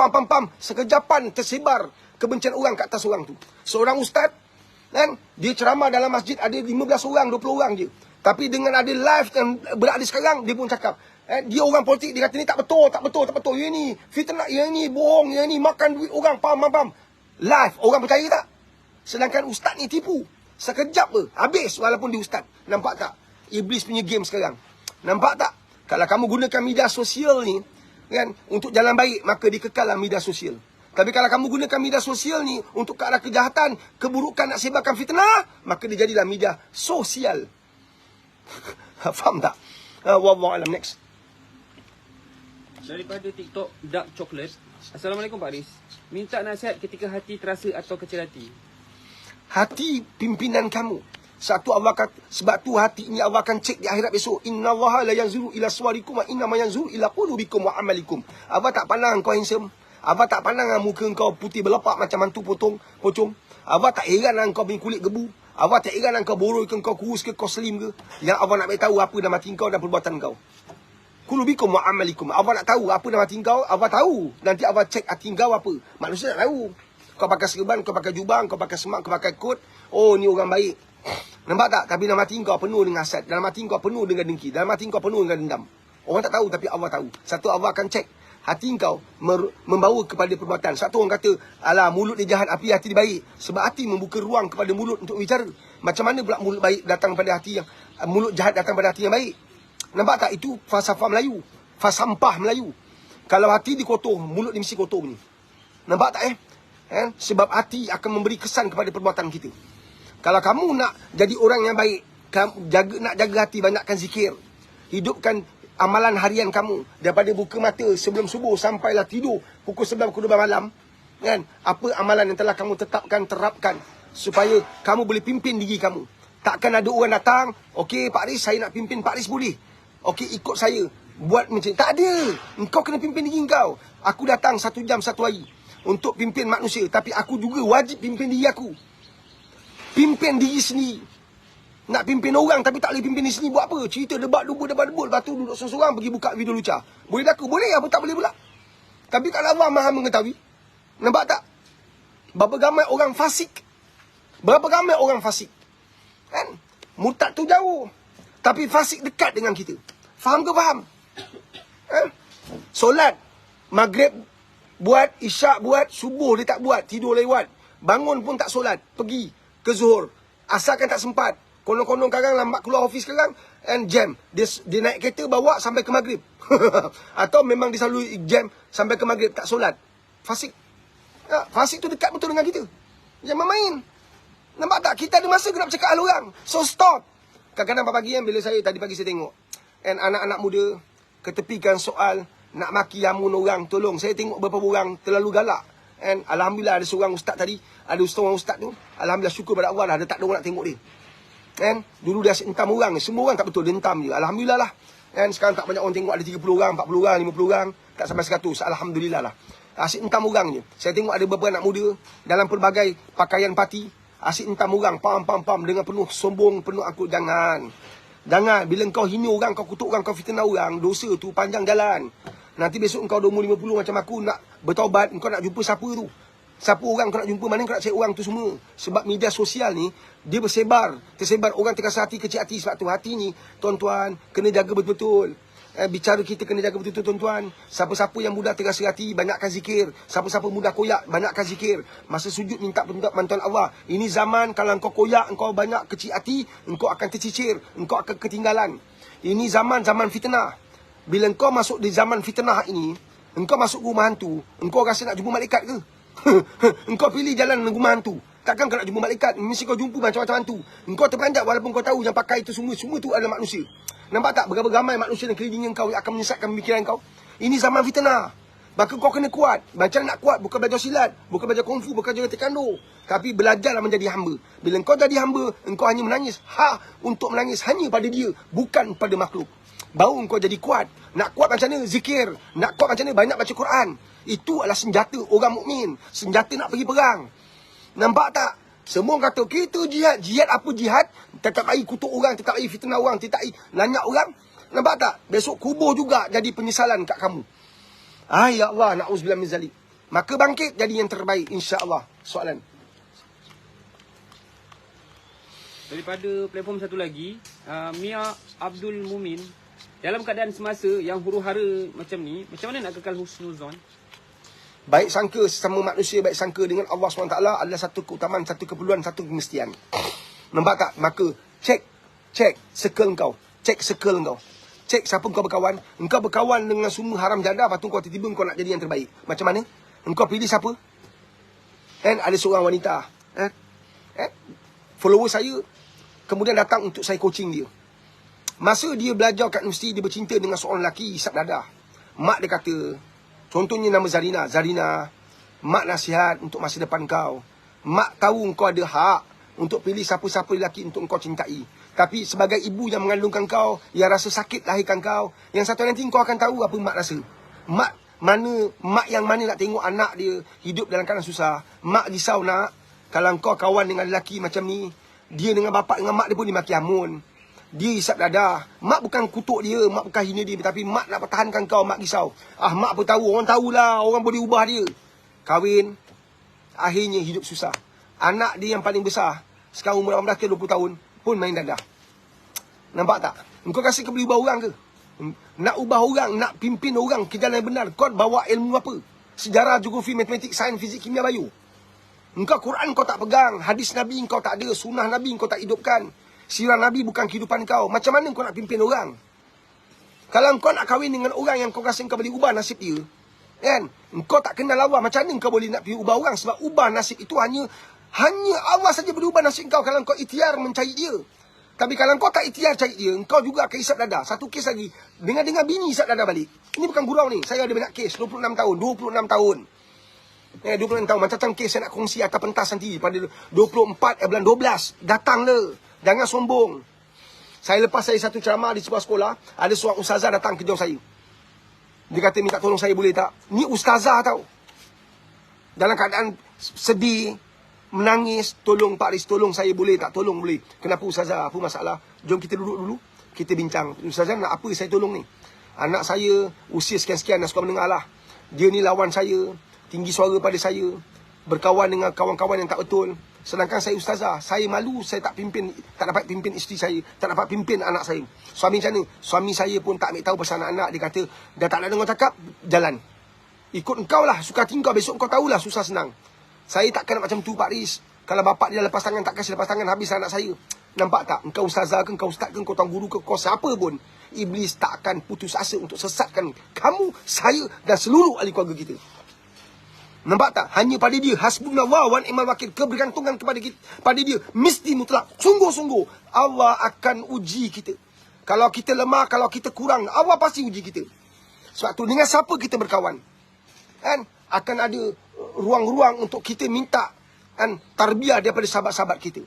Sekejapan tersebar kebencian orang kat atas orang tu. Seorang ustaz kan, dia ceramah dalam masjid ada 15 orang, 20 orang je. Tapi dengan ada live yang berada sekarang, dia pun cakap, dia orang politik, dia kata ni tak betul. Ya ni fitnah, ya ni bohong, ya ni makan duit orang, pam. Live, orang percaya tak? Sedangkan ustaz ni tipu. Sekejap habis walaupun dia ustaz. Nampak tak? Iblis punya game sekarang. Nampak tak? Kalau kamu gunakan media sosial ni kan untuk jalan baik, maka dikekallah media sosial. Tapi kalau kamu gunakan media sosial ni untuk ke arah kejahatan, keburukan, nak sebarkan fitnah, maka dia jadilah media sosial. Faham tak? Wallahu alam. Next. Daripada TikTok Dark Chocolate. Assalamualaikum Pak Aris. Minta nasihat ketika hati terasa atau kecil hati. Hati pimpinan kamu. Sebab tu hati ini Allah akan cek di akhirat besok. Innallaha la yanzuru ila suwarikum wa innama yanzuru ila qulubikum wa amalikum. Allah tak pandang kau handsome. Abah tak pandang muka kau putih berlepak macam mantu pocong. Abah tak heran kau punya kulit gebu. Abah tak heran kau boroi ke, kau kurus ke, kau slim ke. Yang Abah nak beritahu apa dalam hati kau dan perbuatan kau. Kullu bikum wa amalikum. Abah nak tahu apa dalam hati kau, Abah tahu. Nanti Abah cek hati kau apa. Manusia nak tahu. Kau pakai serban, kau pakai jubang, kau pakai semak, kau pakai kot. Oh, ni orang baik. Nampak tak? Tapi dalam hati kau penuh dengan hasad. Dalam hati kau penuh dengan dengki. Dalam hati kau penuh dengan dendam. Orang tak tahu tapi Allah tahu. Satu, Allah akan cek hati kau membawa kepada perbuatan. Satu orang kata, alah mulut dia jahat, api hati dia baik. Sebab hati membuka ruang kepada mulut untuk bicara. Macam mana pula mulut baik datang pada hati yang mulut jahat datang pada hati yang baik? Nampak tak? Itu falsafah Melayu. Falsampah Melayu. Kalau hati dikotor, mulut dia mesti kotor ni. Nampak tak Sebab hati akan memberi kesan kepada perbuatan kita. Kalau kamu nak jadi orang yang baik, nak jaga hati, banyakkan zikir. Hidupkan amalan harian kamu. Daripada buka mata sebelum subuh sampailah tidur pukul 9 pukul 12 malam. Apa amalan yang telah kamu terapkan. Supaya kamu boleh pimpin diri kamu. Takkan ada orang datang, okey Pak Riz, saya nak pimpin Pak Riz boleh. Okey, ikut saya. Buat macam tak ada. Engkau kena pimpin diri kau. Aku datang 1 jam 1 hari untuk pimpin manusia. Tapi aku juga wajib pimpin diri aku. Pimpin diri sendiri. Nak pimpin orang tapi tak boleh pimpin diri sendiri, buat apa? Cerita debat-debut. Lepas tu duduk seorang-seorang pergi buka video lucah. Boleh tak? Boleh, apa tak boleh pula? Tapi kalau Allah Maha mengetahui. Nampak tak? Berapa ramai orang fasik. Berapa ramai orang fasik. Murtad tu jauh. Tapi fasik dekat dengan kita. Faham ke faham? Solat maghrib buat, isyak buat, subuh dia tak buat, tidur lewat. Bangun pun tak solat, pergi ke zuhur. Asalkan tak sempat. Konon-konon sekarang lambat keluar office sekarang jam. Dia naik kereta bawa sampai ke maghrib. Atau memang dia selalu jam sampai ke maghrib tak solat. Fasik. Fasik tu dekat betul dengan kita. Jangan main. Nampak tak? Kita ada masa nak bercakap hal orang. So stop. Kadang-kadang pagi bila tadi pagi saya tengok anak-anak muda ketepikan soal nak maki yamun orang, tolong. Saya tengok beberapa orang terlalu galak. Alhamdulillah ada seorang ustaz tadi, ada seorang ustaz tu, alhamdulillah syukur pada Allah dah, ada tak ada orang nak tengok dia. Dulu dia asyik entam orang, semua orang tak betul, dia entam je. Alhamdulillah lah. Sekarang tak banyak orang tengok, ada 30 orang, 40 orang, 50 orang, tak sampai 100. Alhamdulillah lah. Asyik entam orang je. Saya tengok ada beberapa anak muda dalam pelbagai pakaian parti, asyik entam orang, pam dengan penuh sombong, penuh aku. Jangan. Bila kau hina orang, kau kutuk orang, kau fitnah orang, dosa tu panjang jalan. Nanti besok kau dah umur 50 macam aku nak bertaubat, kau nak jumpa siapa tu? Siapa orang kau nak jumpa, mana kau nak cari orang tu semua? Sebab media sosial ni, dia tersebar. Orang terasa hati, kecil hati. Sebab tu hati ni, tuan-tuan, kena jaga betul-betul. Bicara kita kena jaga betul-betul, tuan-tuan. Siapa-siapa yang mudah terasa hati, banyakkan zikir. Siapa-siapa mudah koyak, banyakkan zikir. Masa sujud minta bantuan Allah. Ini zaman kalau engkau koyak, engkau banyak kecil hati, engkau akan tercicir, engkau akan ketinggalan. Ini zaman fitnah. Bila engkau masuk di zaman fitnah ini, engkau masuk rumah hantu, engkau rasa nak jumpa malaikat ke? Engkau pilih jalan rumah hantu. Takkan kau nak jumpa malaikat, mesti kau jumpa macam-macam hantu. Engkau terperanjat walaupun kau tahu yang pakai itu semua tu adalah manusia. Nampak tak berapa ramai manusia yang keliling kau yang akan menyesatkan pemikiran kau? Ini zaman fitnah. Maka kau kena kuat. Macam nak kuat, bukan belajar silat, bukan belajar kungfu, bukan belajar taekwondo, tapi belajarlah menjadi hamba. Bila engkau jadi hamba, engkau hanya menangis. Untuk menangis hanya pada dia, bukan pada makhluk. Baru engkau jadi kuat. Nak kuat macam mana? Zikir. Nak kuat macam mana? Banyak baca Quran. Itu adalah senjata orang mukmin. Senjata nak pergi perang. Nampak tak? Semua kata, kita jihad. Jihad apa jihad? Tetap air kutuk orang, tetap air fitnah orang, tetap air lanyak orang. Nampak tak? Besok kubur juga jadi penyesalan kat kamu. Ya Allah, na'uzubillah min zalik. Maka bangkit jadi yang terbaik, insya-Allah. Soalan. Daripada platform satu lagi, Mia Abdul Mumin, dalam keadaan semasa yang huru-hara macam ni, macam mana nak kekal husnuzon? Baik sangka sesama manusia, baik sangka dengan Allah SWT adalah satu keutamaan, satu keperluan, satu kemestian. Nampak tak? Maka cek circle kau. Cek circle kau. Cek siapa kau berkawan. Engkau berkawan dengan semua haram janda, lepas tu kau tiba-tiba kau nak jadi yang terbaik. Macam mana? Engkau pilih siapa? Ada seorang wanita. Follower saya kemudian datang untuk saya coaching dia. Masa dia belajar kat universiti, dia bercinta dengan seorang lelaki isap dadah. Mak dia kata, contohnya nama Zarina, mak nasihat untuk masa depan kau. Mak tahu kau ada hak untuk pilih siapa-siapa lelaki untuk kau cintai. Tapi sebagai ibu yang mengandungkan kau, yang rasa sakit lahirkan kau, yang satu nanti kau akan tahu apa mak rasa. mak yang mana nak tengok anak dia hidup dalam keadaan susah. Mak risau nak. Kalau kau kawan dengan lelaki macam ni, dia dengan bapak dengan mak dia pun dimaki hamun. Dia hisap dadah. Mak bukan kutuk dia, mak bukan hina dia, tapi mak nak pertahankan kau, mak risau. Mak pun tahu, orang tahulah, orang boleh ubah dia. Kahwin, akhirnya hidup susah. Anak dia yang paling besar, sekarang umur 18 ke 20 tahun, pun main dadah. Nampak tak? Engkau kasih kau boleh ubah orang ke? Nak ubah orang, nak pimpin orang ke jalan yang benar, kau bawa ilmu apa? Sejarah, geografi, matematik, sains, fizik, kimia, bio. Engkau Quran kau tak pegang, hadis Nabi kau tak ada, sunnah Nabi kau tak hidupkan. Sirah Nabi bukan kehidupan kau. Macam mana kau nak pimpin orang? Kalau kau nak kahwin dengan orang yang kau rasa kau boleh ubah nasib dia, kan? Kau tak kenal Allah, macam mana kau boleh nak pergi ubah orang? Sebab ubah nasib itu hanya Allah saja boleh ubah nasib kau kalau kau ikhtiar mencari dia. Tapi kalau kau tak ikhtiar cari dia, kau juga akan hisap dadah. Satu kes lagi, dengan bini hisap dadah balik. Ini bukan gurau ni. Saya ada banyak kes, 26 tahun. 26 tahun. Macam kes saya nak kongsi atas pentas nanti. Pada 24 bulan 12. Datang le. Jangan sombong. Saya lepas saya satu ceramah di sebuah sekolah, ada seorang ustazah datang kejauh saya. Dia kata minta tolong saya boleh tak? Ni ustazah tau. Dalam keadaan sedih, menangis, tolong Pak Riz, tolong saya boleh tak? Tolong boleh. Kenapa ustazah? Apa masalah? Jom kita duduk dulu. Kita bincang. Ustazah nak apa saya tolong ni? Anak saya usia sekian-sekian dah sekolah menengah lah. Dia ni lawan saya. Tinggi suara pada saya. Berkawan dengan kawan-kawan yang tak betul. Sedangkan saya ustazah. Saya malu saya tak dapat pimpin isteri saya. Tak dapat pimpin anak saya. Suami macam ni? Suami saya pun tak ambil tahu pasal anak-anak. Dia kata, dah tak nak dengar cakap, jalan. Ikut engkau lah, suka hati engkau. Besok engkau tahulah susah senang. Saya takkan nak macam tu Pak Riz. Kalau bapak dia lepas tangan, tak kasih lepas tangan, habis anak saya. Nampak tak? Engkau ustazah ke, engkau ustaz ke, engkau tuan guru ke, kau siapa pun. Iblis tak akan putus asa untuk sesatkan kamu, saya dan seluruh ahli keluarga kita. Nampak tak? Hanya pada dia. Hasbunallah wa ni'mal wakil. Kebergantungan pada dia. Mesti mutlak. Sungguh-sungguh. Allah akan uji kita. Kalau kita lemah, kalau kita kurang, Allah pasti uji kita. Sebab tu dengan siapa kita berkawan? Kan? Akan ada ruang-ruang untuk kita minta tarbiyah daripada sahabat-sahabat kita.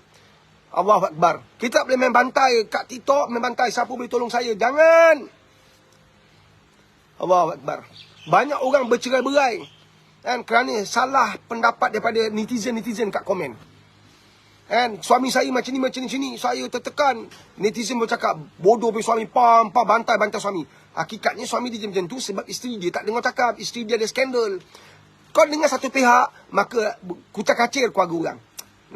Allahu Akbar. Kita tak boleh main bantai kat TikTok, main bantai siapa boleh tolong saya. Jangan. Allahu Akbar. Banyak orang bercerai-berai kerana salah pendapat daripada netizen-netizen kat komen. Suami saya macam ni, saya tertekan. Netizen bercakap, bodoh pergi suami, bantai suami. Hakikatnya suami dia macam tu sebab isteri dia tak dengar cakap, isteri dia ada skandal. Kau dengar satu pihak, maka kucak-kacir keluarga orang.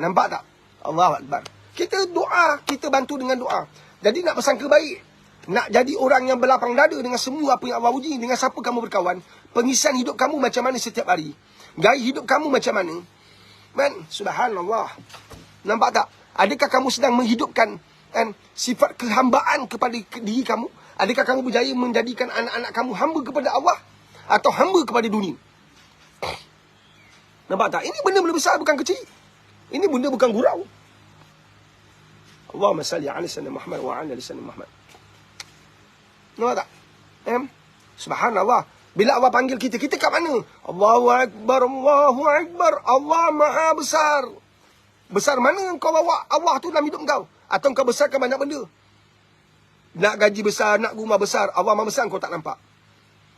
Nampak tak? Allahu Akbar. Kita doa, kita bantu dengan doa. Jadi nak bersangka baik, nak jadi orang yang berlapang dada dengan semua apa yang Allah uji, dengan siapa kamu berkawan, pengisian hidup kamu macam mana setiap hari, gaya hidup kamu macam mana. Subhanallah. Nampak tak? Adakah kamu sedang menghidupkan sifat kehambaan kepada diri kamu? Adakah kamu berjaya menjadikan anak-anak kamu hamba kepada Allah atau hamba kepada dunia? Nampak tak? Ini benda besar, bukan kecil. Ini benda bukan gurau. Allahumma salli ala sayyidina Muhammad wa ala sayyidina Muhammad. Nampak tak? Subhanallah. Bila Allah panggil kita, kita kat mana? Allahu Akbar, Allahu Akbar. Allah Maha Besar. Besar mana kau bawa Allah tu dalam hidup kau? Atau kau besarkan banyak benda? Nak gaji besar, nak rumah besar. Allah Maha Besar kau tak nampak.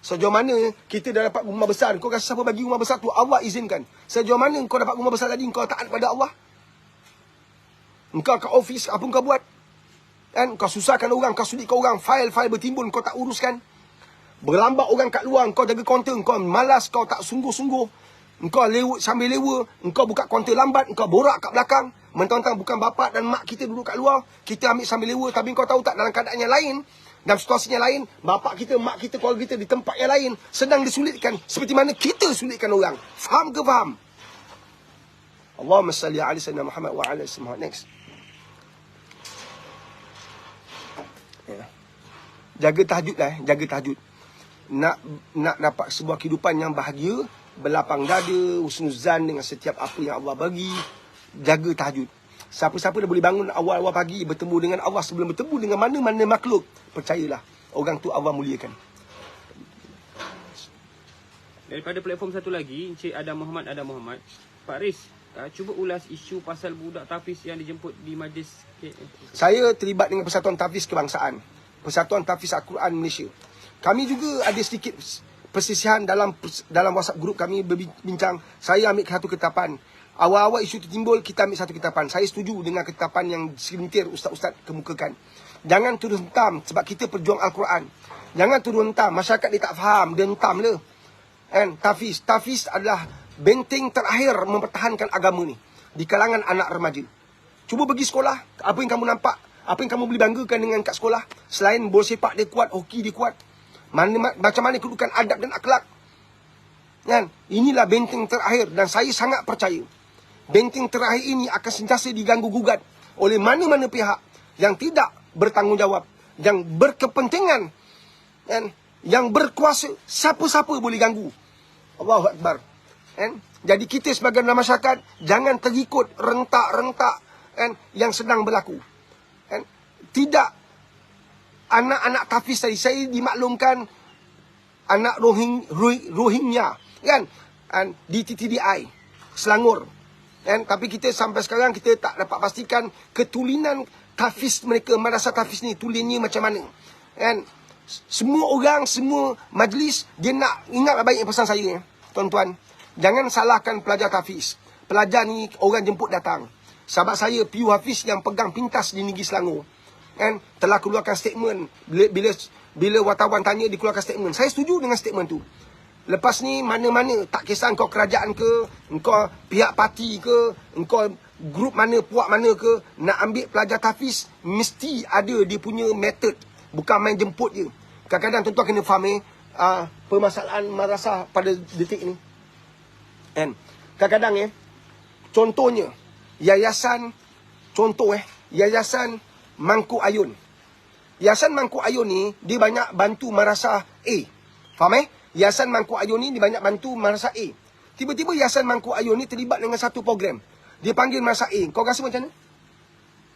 Sejauh mana kita dah dapat rumah besar, kau rasa siapa bagi rumah besar tu? Allah izinkan. Sejauh mana kau dapat rumah besar tadi, kau taat pada Allah? Engkau kat office, apa kau buat? Kau susahkan orang, kau sulitkan orang, fail-fail bertimbun, kau tak uruskan. Berlambat orang kat luar, kau jaga kaunter, kau malas, kau tak sungguh-sungguh. Engkau sambil lewa, engkau buka kaunter lambat, engkau borak kat belakang. Mentang-mentang bukan bapak dan mak kita duduk kat luar, kita ambil sambil lewa. Tapi kau tahu tak, dalam keadaan yang lain, dalam situasi yang lain, bapak kita, mak kita, keluarga kita di tempat yang lain sedang disulitkan seperti mana kita sulitkan orang. Faham ke faham? Allahumma salli ala sayyidina Muhammad wa ala sayyidina Muhammad. Next. Jaga tahajud lah, jaga tahajud. Nak dapat sebuah kehidupan yang bahagia, berlapang dada, husnuzan dengan setiap apa yang Allah bagi. Jaga tahajud. Siapa-siapa dah boleh bangun awal-awal pagi, bertemu dengan Allah sebelum bertemu dengan mana-mana makhluk, percayalah, orang tu Allah muliakan. Daripada platform satu lagi, Encik Adam Muhammad. Pak Riz, cuba ulas isu pasal budak Tafiz yang dijemput di majlis. Saya terlibat dengan Persatuan Tafiz Kebangsaan, Persatuan Tafiz Al-Quran Malaysia. Kami juga ada sedikit persisihan dalam WhatsApp grup kami berbincang. Saya ambil satu ketetapan. Awal-awal isu itu timbul, kita ambil satu ketetapan. Saya setuju dengan ketetapan yang segelintir ustaz-ustaz kemukakan. Jangan turun hentam sebab kita perjuang Al-Quran. Jangan turun hentam. Masyarakat dia tak faham, dia hentam le. And Tafiz adalah benteng terakhir mempertahankan agama ni di kalangan anak remaja. Cuba pergi sekolah, apa yang kamu nampak, apa yang kamu boleh banggakan dengan kat sekolah selain bola sepak dia kuat, hoki dia kuat. Macam mana kedudukan adab dan akhlak. Kan? Inilah benteng terakhir dan saya sangat percaya benteng terakhir ini akan sentiasa diganggu gugat oleh mana-mana pihak yang tidak bertanggungjawab, yang berkepentingan, kan? Yang berkuasa. Siapa-siapa boleh ganggu. Allahu Akbar. Kan? Jadi kita sebagai masyarakat jangan terikut rentak-rentak, kan, yang sedang berlaku. Kan? Tidak. Anak-anak Tafiz tadi, saya dimaklumkan anak Rohingya, kan, di TTDI Selangor. Kan? Tapi kita sampai sekarang kita tak dapat pastikan ketulinan Tafiz mereka, madrasah Tafiz ni tulinnya macam mana. Kan? Semua orang, semua majlis dia nak ingat baik pesan saya, tuan-tuan. Jangan salahkan pelajar Tafiz. Pelajar ni orang jemput datang. Sahabat saya Piu Hafiz yang pegang pintas di Negeri Selangor, kan, telah keluarkan statement. Bila wartawan tanya, dia keluarkan statement. Saya setuju dengan statement tu. Lepas ni mana-mana, tak kisah engkau kerajaan ke, engkau pihak parti ke, engkau grup mana, puak mana ke, nak ambil pelajar Tafiz, mesti ada dia punya method. Bukan main jemput je. Kadang-kadang tuan-tuan kena faham permasalahan madrasah pada detik ni. And kadang-kadang contohnya yayasan, Yayasan Mangkuk Ayun. Yayasan Mangkuk Ayun ni dia banyak bantu madrasah A. Faham Yayasan Mangkuk Ayun ni dia banyak bantu madrasah A. Tiba-tiba Yayasan Mangkuk Ayun ni terlibat dengan satu program. Dia panggil madrasah A. Kau rasa macam mana?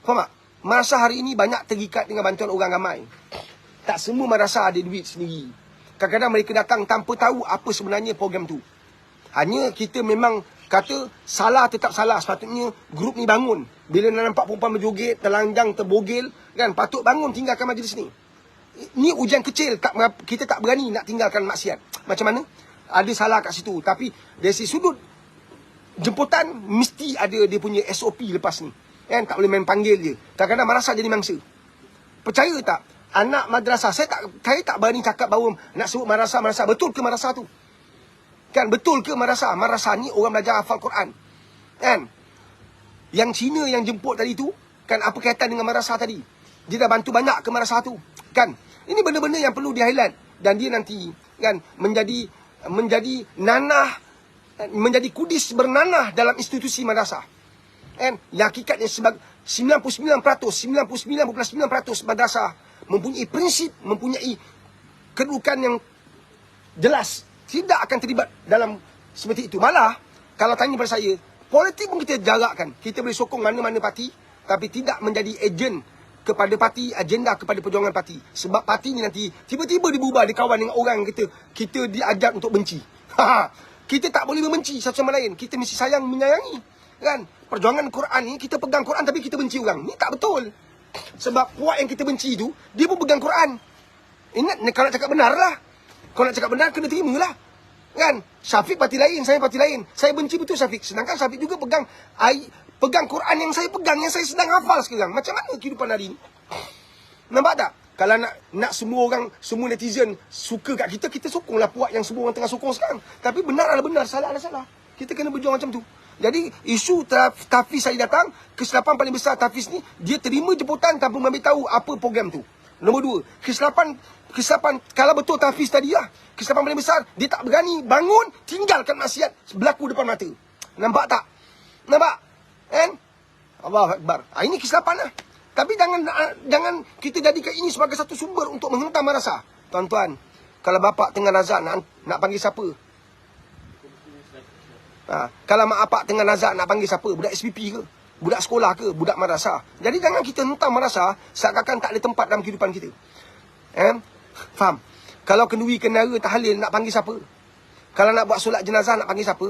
Faham tak? Madrasah hari ini banyak terikat dengan bantuan orang ramai. Tak semua madrasah ada duit sendiri. Kadang-kadang mereka datang tanpa tahu apa sebenarnya program tu. Hanya kita memang kata salah tetap salah. Sepatutnya grup ni bangun. Bila nampak perempuan berjoget, telanjang, terbogel, kan, patut bangun tinggalkan majlis ni. Ni ujian kecil. Kita tak berani nak tinggalkan maksiat. Macam mana? Ada salah kat situ. Tapi dari sudut jemputan, mesti ada dia punya SOP lepas ni. Kan? Tak boleh main panggil je. Kadang-kadang madrasah jadi mangsa. Percaya tak? Anak madrasah, saya tak berani cakap bahawa nak sebut madrasah. Betul ke madrasah tu? Kan, betul ke madrasah? Madrasah ni orang belajar hafal Quran. Kan? Yang Cina yang jemput tadi tu, kan, apa kaitan dengan madrasah tadi? Dia dah bantu banyak ke madrasah tu. Kan? Ini benda-benda yang perlu di-highlight. Dan dia nanti, kan, menjadi nanah, menjadi kudis bernanah dalam institusi madrasah. Kan? Yang hakikatnya sebagai 99.9% madrasah mempunyai prinsip, mempunyai kedudukan yang jelas. Tidak akan terlibat dalam seperti itu. Malah, kalau tanya pada saya, politik pun kita jarakkan. Kita boleh sokong mana-mana parti, tapi tidak menjadi ejen kepada parti, agenda kepada perjuangan parti. Sebab parti ni nanti tiba-tiba dia berubah, dia kawan dengan orang kita diajar untuk benci. Kita tak boleh membenci satu sama lain. Kita mesti sayang, menyayangi. Kan? Perjuangan Quran ni, kita pegang Quran tapi kita benci orang. Ni tak betul. Sebab puak yang kita benci tu, dia pun pegang Quran. Ingat, kalau nak cakap benar lah. Kalau nak cakap benar, kena terima lah. Kan? Syafiq parti lain, saya parti lain. Saya benci betul Syafiq. Sedangkan Syafiq juga pegang Quran yang saya pegang, yang saya sedang hafal sekarang. Macam mana kehidupan hari ni? Nampak tak? Kalau nak semua orang, semua netizen suka kat kita, kita sokonglah puak yang semua orang tengah sokong sekarang. Tapi benar adalah benar, salah adalah salah. Kita kena berjuang macam tu. Jadi isu Tafiz saya datang, kesilapan paling besar Tafiz ni, dia terima jemputan tanpa memberitahu apa program tu. Nombor dua, kesilapan kalau betul Tafiz tadi lah, kesilapan paling besar, dia tak berani bangun, tinggalkan maksiat berlaku depan mata. Nampak tak? Nampak? Kan? Allahu Akbar. Ini kesilapan lah. Tapi jangan kita jadikan ini sebagai satu sumber untuk menghentam madrasah. Tuan-tuan, kalau bapak tengah nazak nak panggil siapa? Kalau mak apak tengah nazak nak panggil siapa? Budak SPP ke? Budak sekolah ke? Budak madrasah? Jadi jangan kita hentam madrasah seakan-akan tak ada tempat dalam kehidupan kita. Faham? Kalau kenduri kenara tahlil nak panggil siapa? Kalau nak buat solat jenazah nak panggil siapa?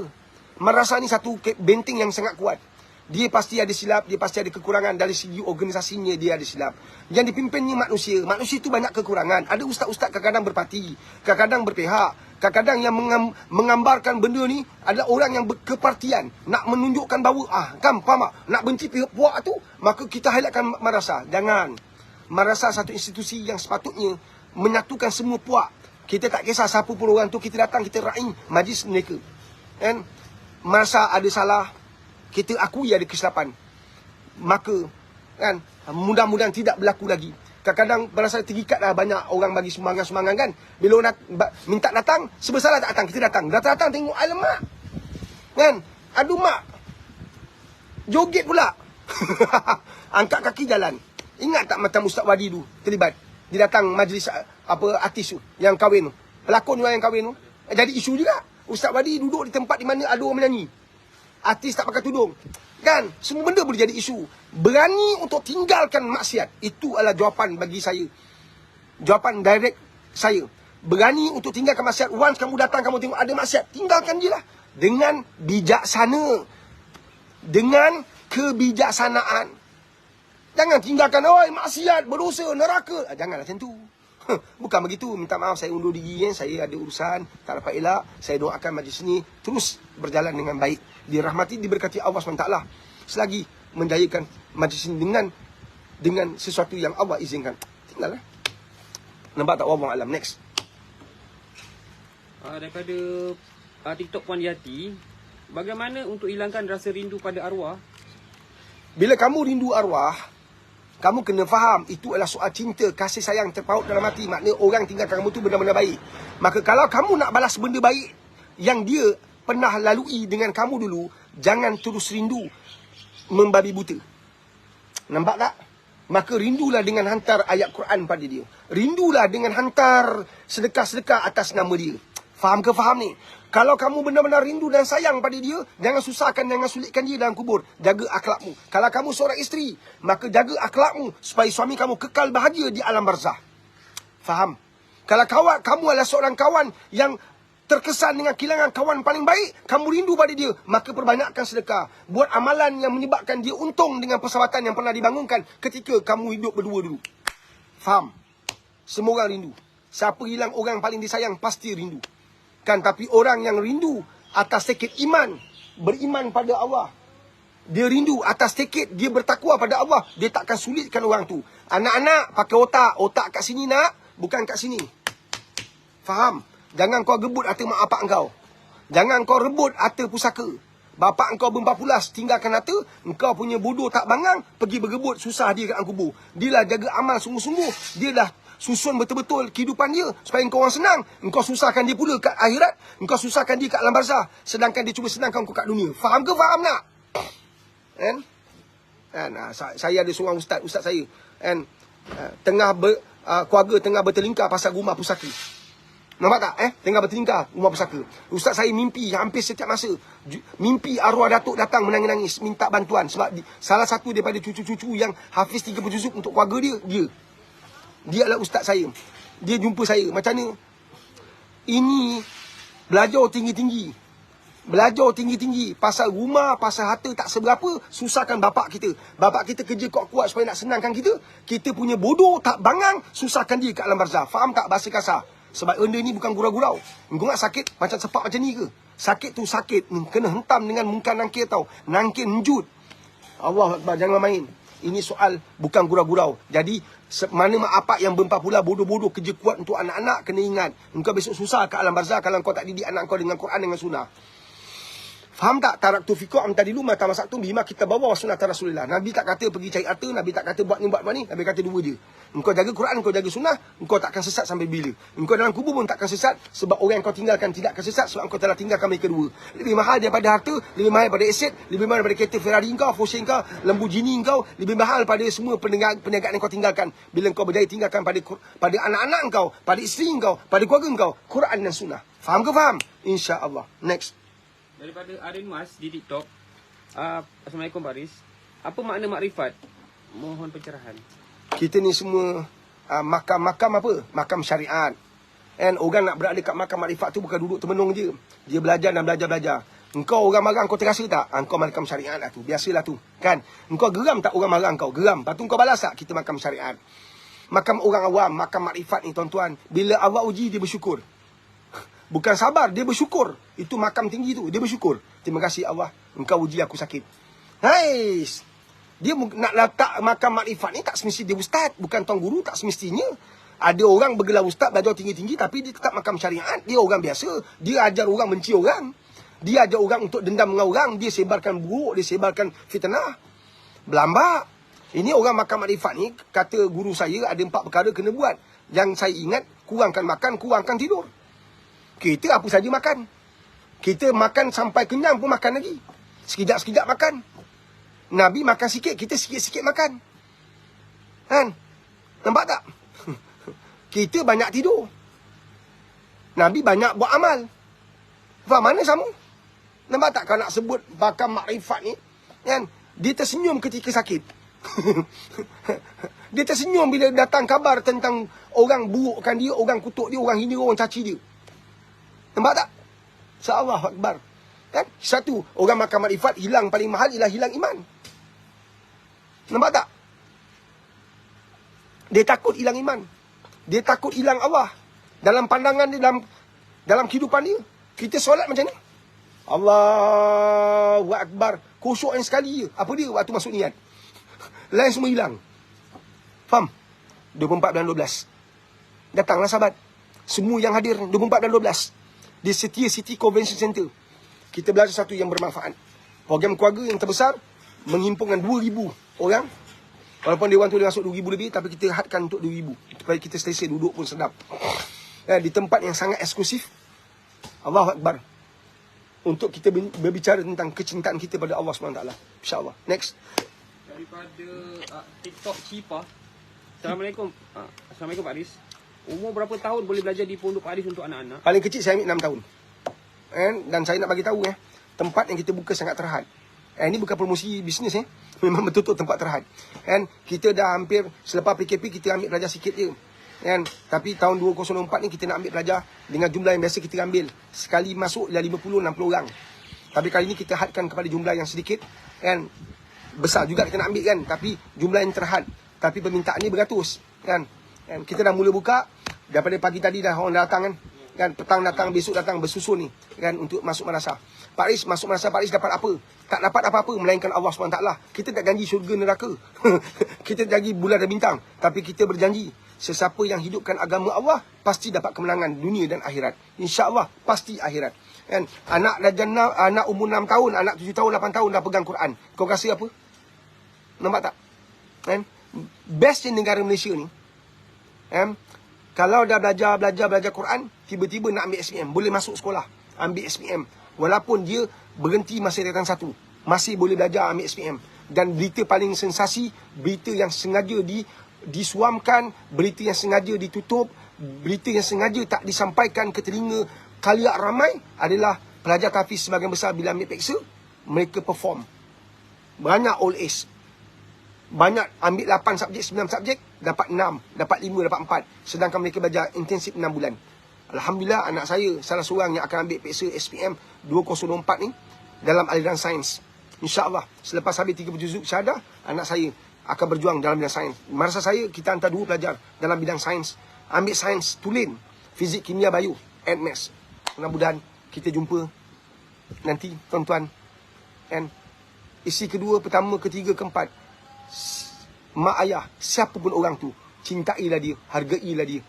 Madrasah ni satu benteng yang sangat kuat. Dia pasti ada silap, dia pasti ada kekurangan. Dari segi organisasinya dia ada silap. Yang dipimpinnya manusia. Manusia itu banyak kekurangan. Ada ustaz-ustaz kadang-kadang berparti, kadang-kadang berpihak, Kadang-kadang yang menggambarkan benda ni adalah orang yang berkepartian, nak menunjukkan bahawa kan faham tak? Nak benci pihak puak tu, maka kita highlightkan madrasah. Jangan. Madrasah satu institusi yang sepatutnya menyatukan semua puak. Kita tak kisah siapa pun orang tu, kita datang, kita raih majlis mereka. Kan? Masa ada salah, kita akui ada kesilapan. Maka kan, mudah-mudahan tidak berlaku lagi. Kadang-kadang berasa terikat dah banyak orang bagi sumbangan-sumbangan kan. Bila orang minta datang, sebesalah tak datang, kita datang. Datang-datang tengok, alamak. Kan? Aduh mak. Joget pula. Angkat kaki jalan. Ingat tak macam Ustaz Wadi tu terlibat? Dia datang majlis artis tu yang kahwin tu. Pelakon juga yang kahwin tu. Jadi isu juga. Ustaz Wadi duduk di tempat di mana ada orang menyanyi. Artis tak pakai tudung. Kan? Semua benda boleh jadi isu. Berani untuk tinggalkan maksiat. Itu adalah jawapan bagi saya. Jawapan direct saya. Berani untuk tinggalkan maksiat. Once kamu datang, kamu tengok ada maksiat, tinggalkan je lah. Dengan bijaksana. Dengan kebijaksanaan. Jangan tinggalkan, oi maksiat, berdosa, neraka. Janganlah macam tu. Bukan begitu. Minta maaf, saya undur diri. Saya ada urusan, tak dapat elak. Saya doakan majlis ni terus berjalan dengan baik. Dirahmati, diberkati Allah SWT. Selagi menjayakan majlis ini dengan sesuatu yang Allah izinkan. Tinggallah. Nampak tak? Wallahu alam. Next. Daripada TikTok Puan Yati, bagaimana untuk hilangkan rasa rindu pada arwah? Bila kamu rindu arwah, kamu kena faham itu adalah soal cinta, kasih sayang terpaut dalam hati. Maknanya orang tinggalkan kamu tu benar-benar baik. Maka kalau kamu nak balas benda baik yang dia pernah lalui dengan kamu dulu, jangan terus rindu membabi buta. Nampak tak? Maka rindulah dengan hantar ayat Quran pada dia. Rindulah dengan hantar sedekah-sedekah atas nama dia. Faham ke faham ni? Kalau kamu benar-benar rindu dan sayang pada dia, jangan susahkan, jangan sulitkan dia dalam kubur. Jaga akhlakmu. Kalau kamu seorang isteri, maka jaga akhlakmu supaya suami kamu kekal bahagia di alam barzah. Faham? Kalau kamu adalah seorang kawan yang terkesan dengan kehilangan kawan paling baik, kamu rindu pada dia, maka perbanyakkan sedekah. Buat amalan yang menyebabkan dia untung dengan persahabatan yang pernah dibangunkan ketika kamu hidup berdua dulu. Faham? Semua orang rindu. Siapa hilang orang paling disayang, pasti rindu. Kan, tapi orang yang rindu atas tekad iman, beriman pada Allah, dia rindu atas tekad dia bertakwa pada Allah, dia takkan sulitkan orang tu. Anak-anak pakai otak kat sini nak, bukan kat sini. Faham? Jangan kau gebut harta mak bapak kau. Jangan kau rebut harta pusaka. Bapak kau ber-40, tinggalkan harta, engkau punya bodoh tak bangang, pergi bergebut, susah dia kat kubur. Dia lah jaga amal sungguh-sungguh. Dia dah susun betul-betul kehidupan dia supaya engkau orang senang. Engkau susahkan dia pula kat akhirat, engkau susahkan dia kat alam barzah, sedangkan dia cuba senangkan engkau kat dunia. Faham ke faham tak? Kan? Saya ada seorang ustaz saya, kan? Keluarga tengah bertelingkar pasal rumah pusaka. Nampak tak? Tengah bertelingkar rumah pusaka. Ustaz saya mimpi hampir setiap masa. Mimpi arwah datuk datang menangis-nangis minta bantuan. Sebab salah satu daripada cucu-cucu yang hafiz 30 juzuk untuk keluarga dia. Dia adalah ustaz saya. Dia jumpa saya. Macam mana? Ini belajar tinggi-tinggi. Belajar tinggi-tinggi. Pasal rumah, pasal harta tak seberapa, susahkan bapak kita. Bapak kita kerja kuat-kuat supaya nak senangkan kita. Kita punya bodoh tak bangang, susahkan dia kat alam barzah. Faham tak bahasa kasar? Sebab benda ni bukan gurau-gurau. Engkau nak sakit macam sepak macam ni ke? Sakit tu sakit. Kena hentam dengan mungkar nangkir tau. Nangkir njut. Allah Akbar, jangan main. Ini soal bukan gurau-gurau. Jadi, mana mak apak yang ber-40 bodoh-bodoh kerja kuat untuk anak-anak, kena ingat. Engkau besok susah kat alam barzah kalau kau tak didik anak kau dengan Quran, dengan sunnah. Faham tak? Taraktu fikum amtadilu mata masaktum bima, kita bawa sunnah Rasulullah. Nabi tak kata pergi cari harta, Nabi tak kata buat ni buat ni. Nabi kata dua je. Engkau jaga Quran, engkau jaga sunnah, engkau takkan sesat sampai bila. Engkau dalam kubur pun takkan sesat sebab orang yang kau tinggalkan tidak akan sesat sebab engkau telah tinggalkan mereka dua. Lebih mahal daripada harta, lebih mahal daripada aset, lebih mahal daripada kereta Ferrari kau, Porsche kau, Lamborghini kau, lebih mahal pada semua perniagaan yang kau tinggalkan. Bila engkau berjaya tinggalkan pada anak-anak kau, pada isteri kau, pada keluarga kau, Quran dan sunnah. Faham ke faham? Insya-Allah. Next. Daripada Arin Mas di TikTok. Assalamualaikum Baris. Apa makna makrifat? Mohon pencerahan. Kita ni semua makam apa? Makam syariat. And orang nak berada kat makam makrifat tu bukan duduk termenung je. Dia belajar dan belajar. Engkau orang marah kau terasa tak? Engkau makam syariat lah tu. Biasalah tu. Kan? Engkau geram tak orang marah kau? Geram. Lepas tu kau balas tak? Kita makam syariat. Makam orang awam, makam makrifat ni tuan-tuan. Bila Allah uji dia bersyukur. Bukan sabar, dia bersyukur. Itu makam tinggi tu, dia bersyukur. Terima kasih Allah, engkau uji aku sakit. Nice. Dia nak letak makam makrifat ni tak semestinya dia ustaz, bukan tuan guru, tak semestinya. Ada orang bergelar ustaz, belajar tinggi-tinggi, tapi dia tetap makam syariat. Dia orang biasa. Dia ajar orang benci orang. Dia ajar orang untuk dendam dengan orang. Dia sebarkan buruk, dia sebarkan fitnah. Berlambak. Ini orang makam makrifat ni, kata guru saya, ada 4 perkara kena buat. Yang saya ingat, kurangkan makan, kurangkan tidur. Kita apa saja makan. Kita makan sampai kenyang pun makan lagi. Sekejap-sekejap makan. Nabi makan sikit, kita sikit-sikit makan. Kan? Nampak tak? Kita banyak tidur. Nabi banyak buat amal. Faham mana sama? Nampak tak kalau nak sebut bakal makrifat ni? Kan? Dia tersenyum ketika sakit. Dia tersenyum bila datang kabar tentang orang burukkan dia, orang kutuk dia, orang hina, orang caci dia. Nampak tak? Allahu Akbar. Kan? Satu, orang makan makrifat hilang paling mahal ialah hilang iman. Nampak tak? Dia takut hilang iman. Dia takut hilang Allah. Dalam pandangan dia, dalam kehidupan dia. Kita solat macam ni. Allahu Akbar. Khusyuk yang sekali je. Apa dia waktu masuk niat? Lain semua hilang. Faham? 24 bulan 12. Datanglah sahabat. Semua yang hadir 24 bulan 12. Di Setia City Convention Center. Kita belajar satu yang bermanfaat. Program keluarga yang terbesar menghimpunkan 2,000 orang. Walaupun dewan tu dia masuk 2,000 lebih, tapi kita hadkan untuk 2,000. Supaya kita selesa duduk pun sedap. Di tempat yang sangat eksklusif. Allahu Akbar. Untuk kita berbicara tentang kecintaan kita pada Allah SWT. InsyaAllah. Next. Daripada TikTok Cipa. Assalamualaikum. Assalamualaikum Pak Aris. Umur berapa tahun boleh belajar di Pondok Pak Aris untuk anak-anak? Paling kecil saya ambil 6 tahun. Dan saya nak bagi tahu tempat yang kita buka sangat terhad. Ini bukan promosi bisnes Memang betul-betul tempat terhad. Kita dah hampir selepas PKP kita ambil pelajar sikit je. Tapi tahun 2004 ni kita nak ambil pelajar dengan jumlah yang biasa kita ambil. Sekali masuk ialah 50-60 orang. Tapi kali ni kita hadkan kepada jumlah yang sedikit. Besar juga kita nak ambil tapi jumlah yang terhad. Tapi permintaannya beratus. Kita dah mula buka. Daripada pagi tadi dah orang datang petang datang, besok datang bersusun ni untuk masuk madrasah. Pak Aris masuk madrasah, Pak Aris dapat apa? Tak dapat apa-apa melainkan Allah SWT. Kita tak janji syurga neraka. Kita janji bulan dan bintang, tapi kita berjanji sesiapa yang hidupkan agama Allah pasti dapat kemenangan dunia dan akhirat. Insya-Allah pasti akhirat. Anak dah anak umur 6 tahun, anak 7 tahun, 8 tahun dah pegang Quran. Kau rasa apa? Nampak tak? Best di negara Malaysia ni. Kalau dah belajar Quran, tiba-tiba nak ambil SPM, boleh masuk sekolah, ambil SPM. Walaupun dia berhenti masa tingkatan 1, masih boleh belajar ambil SPM. Dan berita paling sensasi, berita yang sengaja disuamkan, berita yang sengaja ditutup, berita yang sengaja tak disampaikan ke telinga khalayak ramai adalah pelajar tahfiz sebahagian besar bila ambil peksa, mereka perform. Banyak all Ace. Banyak ambil 8 subjek, 9 subjek, dapat 6, dapat 5, dapat 4. Sedangkan mereka belajar intensif 6 bulan. Alhamdulillah anak saya salah seorang yang akan ambil peksa SPM 2024 ni dalam aliran sains. InsyaAllah selepas habis 30 juzuk syahadah, anak saya akan berjuang dalam bidang sains. Madrasah saya kita hantar 2 pelajar dalam bidang sains. Ambil sains tulen, fizik, kimia, bio and maths. Mudah-mudahan kita jumpa nanti tuan-tuan. Isi kedua, pertama, ketiga, keempat. Mak ayah, siapa pun orang tu, cintailah dia, hargailah dia.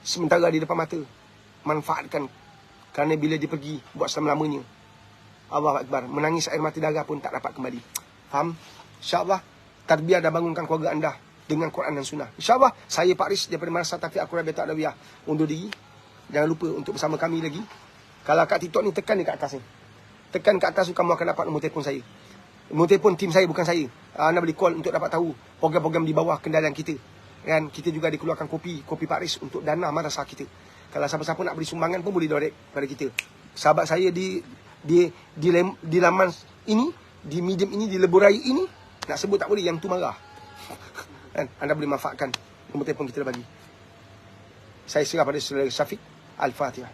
Sementara di depan mata, manfaatkan. Kerana bila dia pergi buat selama-lamanya, Allahu Akbar, menangis air mata darah pun tak dapat kembali. Faham? InsyaAllah tarbiyah dah bangunkan keluarga anda dengan Quran dan Sunnah. InsyaAllah saya Pak Aris daripada Madrasah Tahfiz Al-Quran Adawiyah undur diri. Jangan lupa untuk bersama kami lagi. Kalau kat TikTok ni, tekan dekat atas ni. Tekan kat atas tu kamu akan dapat nombor telefon saya. Nombor telefon tim saya, bukan saya. Anda boleh call untuk dapat tahu program-program di bawah kendalian kita. Kita juga dikeluarkan kopi Pak Aris untuk dana madrasah kita. Kalau siapa-siapa nak beri sumbangan pun boleh direct pada kita. Sahabat saya di laman ini, di medium ini, di leburai ini, nak sebut tak boleh, yang tu marah. Anda boleh manfaatkan nombor telefon kita dah bagi. Saya serah pada Saudara Syafiq. Al-Fatihah.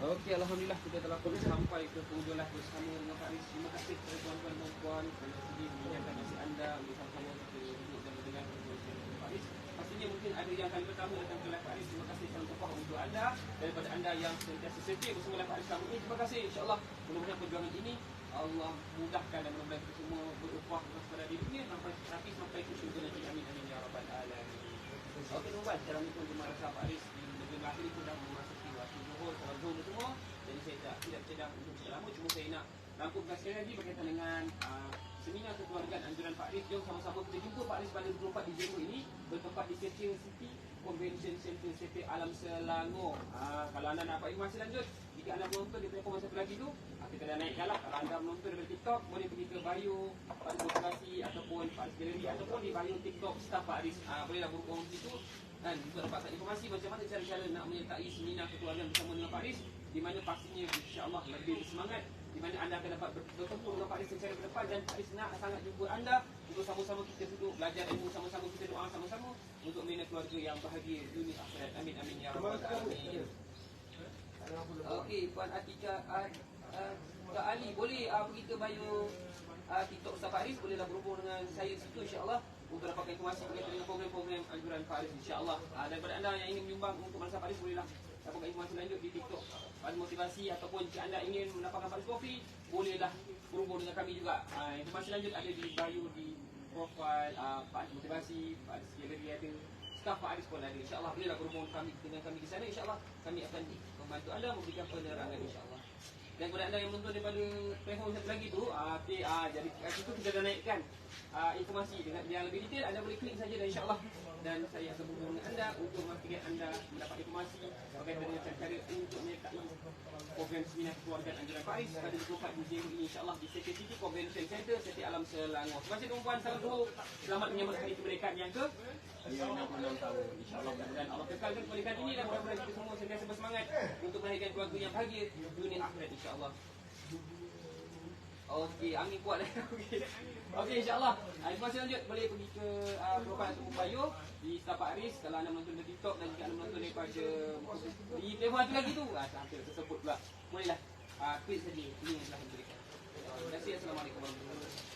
Okey, alhamdulillah kita telah pun sampai ke penghujung lah bersama dengan Pak Aris. Terima kasih kepada tuan-tuan dan puan kerana sudi mengingatkan nasi anda untuk sama-sama kita duduk dan mendengar perkongsian Pak Aris. Pastinya mungkin ada yang kali pertama datang ke live Pak Aris. Terima kasih salam tepah untuk anda. Daripada anda yang sentiasa setia bersama live Pak Aris selama ini, terima kasih. InsyaAllah mudah-mudahan perjuangan ini Allah mudahkan dan mudah-mudahan kita semua berupah kepada di dunia sampai ke syurga nanti. Amin amin ya rabbal alamin. Okey tuan-tuan, sekarang ni pun jemaah rasa Pak Aris di negeri Melaka ni pun dah memasuki waktu zuhur, salat zuhur semua. Jadi saya tidak bercedang untuk tidak lama, cuma saya nak rangkumkan sekali lagi berkaitan dengan seminar kekeluargaan anjuran Pak Aris. Jom sama-sama kita jumpa Pak Aris pada 24 Disember ini bertempat di Kertin City Convention Center City Alam Selangor. Kalau anda nak dapat informasi lanjut, jika anda menonton di platform satu lagi tu, kita dah naikkan lah. Kalau anda menonton daripada TikTok, boleh pergi ke bio Pak Aris Motivasi ataupun Pak Aris Gallery ataupun di bio TikTok staff Pak Aris. Bolehlah berhubung di situ dan untuk dapatkan informasi macam mana cara-cara nak menyertai seminar kekeluargaan bersama dengan Pak Aris, di mana pastinya insya-Allah lebih bersemangat, di mana anda akan dapat bertemu dengan Pak Aris secara berdepan dan Pak Aris nak sangat jumpa anda untuk sama-sama kita duduk belajar ilmu sama-sama, kita doa sama-sama untuk membina keluarga yang bahagia dunia akhirat. Amin amin ya rabbal alamin. Okey, Puan Atika Kak Ali boleh pergi ke bio TikTok Ustaz Pak Aris, bolehlah berhubung dengan saya situ insya-Allah untuk dapatkan informasi berkaitan dengan program-program anjuran Pak Aris insya-Allah. Daripada anda yang ingin menyumbang untuk Madrasah Pak Aris, bolehlah dapatkan informasi lanjut di TikTok Pak Aris Motivasi ataupun jika anda ingin mendapatkan Pak Aris Coffee, bolehlah berhubung dengan kami juga. Informasi lanjut ada di bio di profil Pak Aris Motivasi, Pak Aris Gallery ada, staf Pak Aris pun ada. InsyaAllah bolehlah berhubung dengan kami di sana. InsyaAllah kami akan membantu anda memberikan penerangan insyaAllah. Dan kepada anda yang menonton daripada platform satu lagi tu, jadi kat situ kita dah naikkan informasi dengan yang lebih detail. Anda boleh klik saja dan insyaAllah dan saya akan berhubung dengan anda untuk memastikan anda mendapat informasi berkaitan dengan cara-cara untuk menyertai program seminar kekeluargaan anjuran Pak Aris pada 24 Disember ini insyaAllah di Kertin City Convention Center Siti Alam Selangor. Terima kasih tuan-tuan, salam zuhur. Selamat menyambut hari kemerdekaan yang ke 66 tahun. InsyaAllah mudah-mudahan Allah kekalkan kemerdekaan ini dan mudah-mudahan kita semua sentiasa bersemangat untuk melahirkan keluarga yang bahagia dunia akhirat insyaAllah. Okey, amin kuat dah. Okey, insyaAllah. Informasi lanjut boleh pergi ke profil atau bio di Staff Pak Aris. Kalau anda menonton di TikTok dan jika anda menonton daripada di platform tu lagi tu, sampai tersebut pula. Bolehlah klik saja link yang telah diberikan. Terima kasih. Assalamualaikum warahmatullahi wabarakatuh.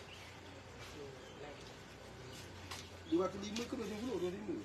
205 ke 20? 25?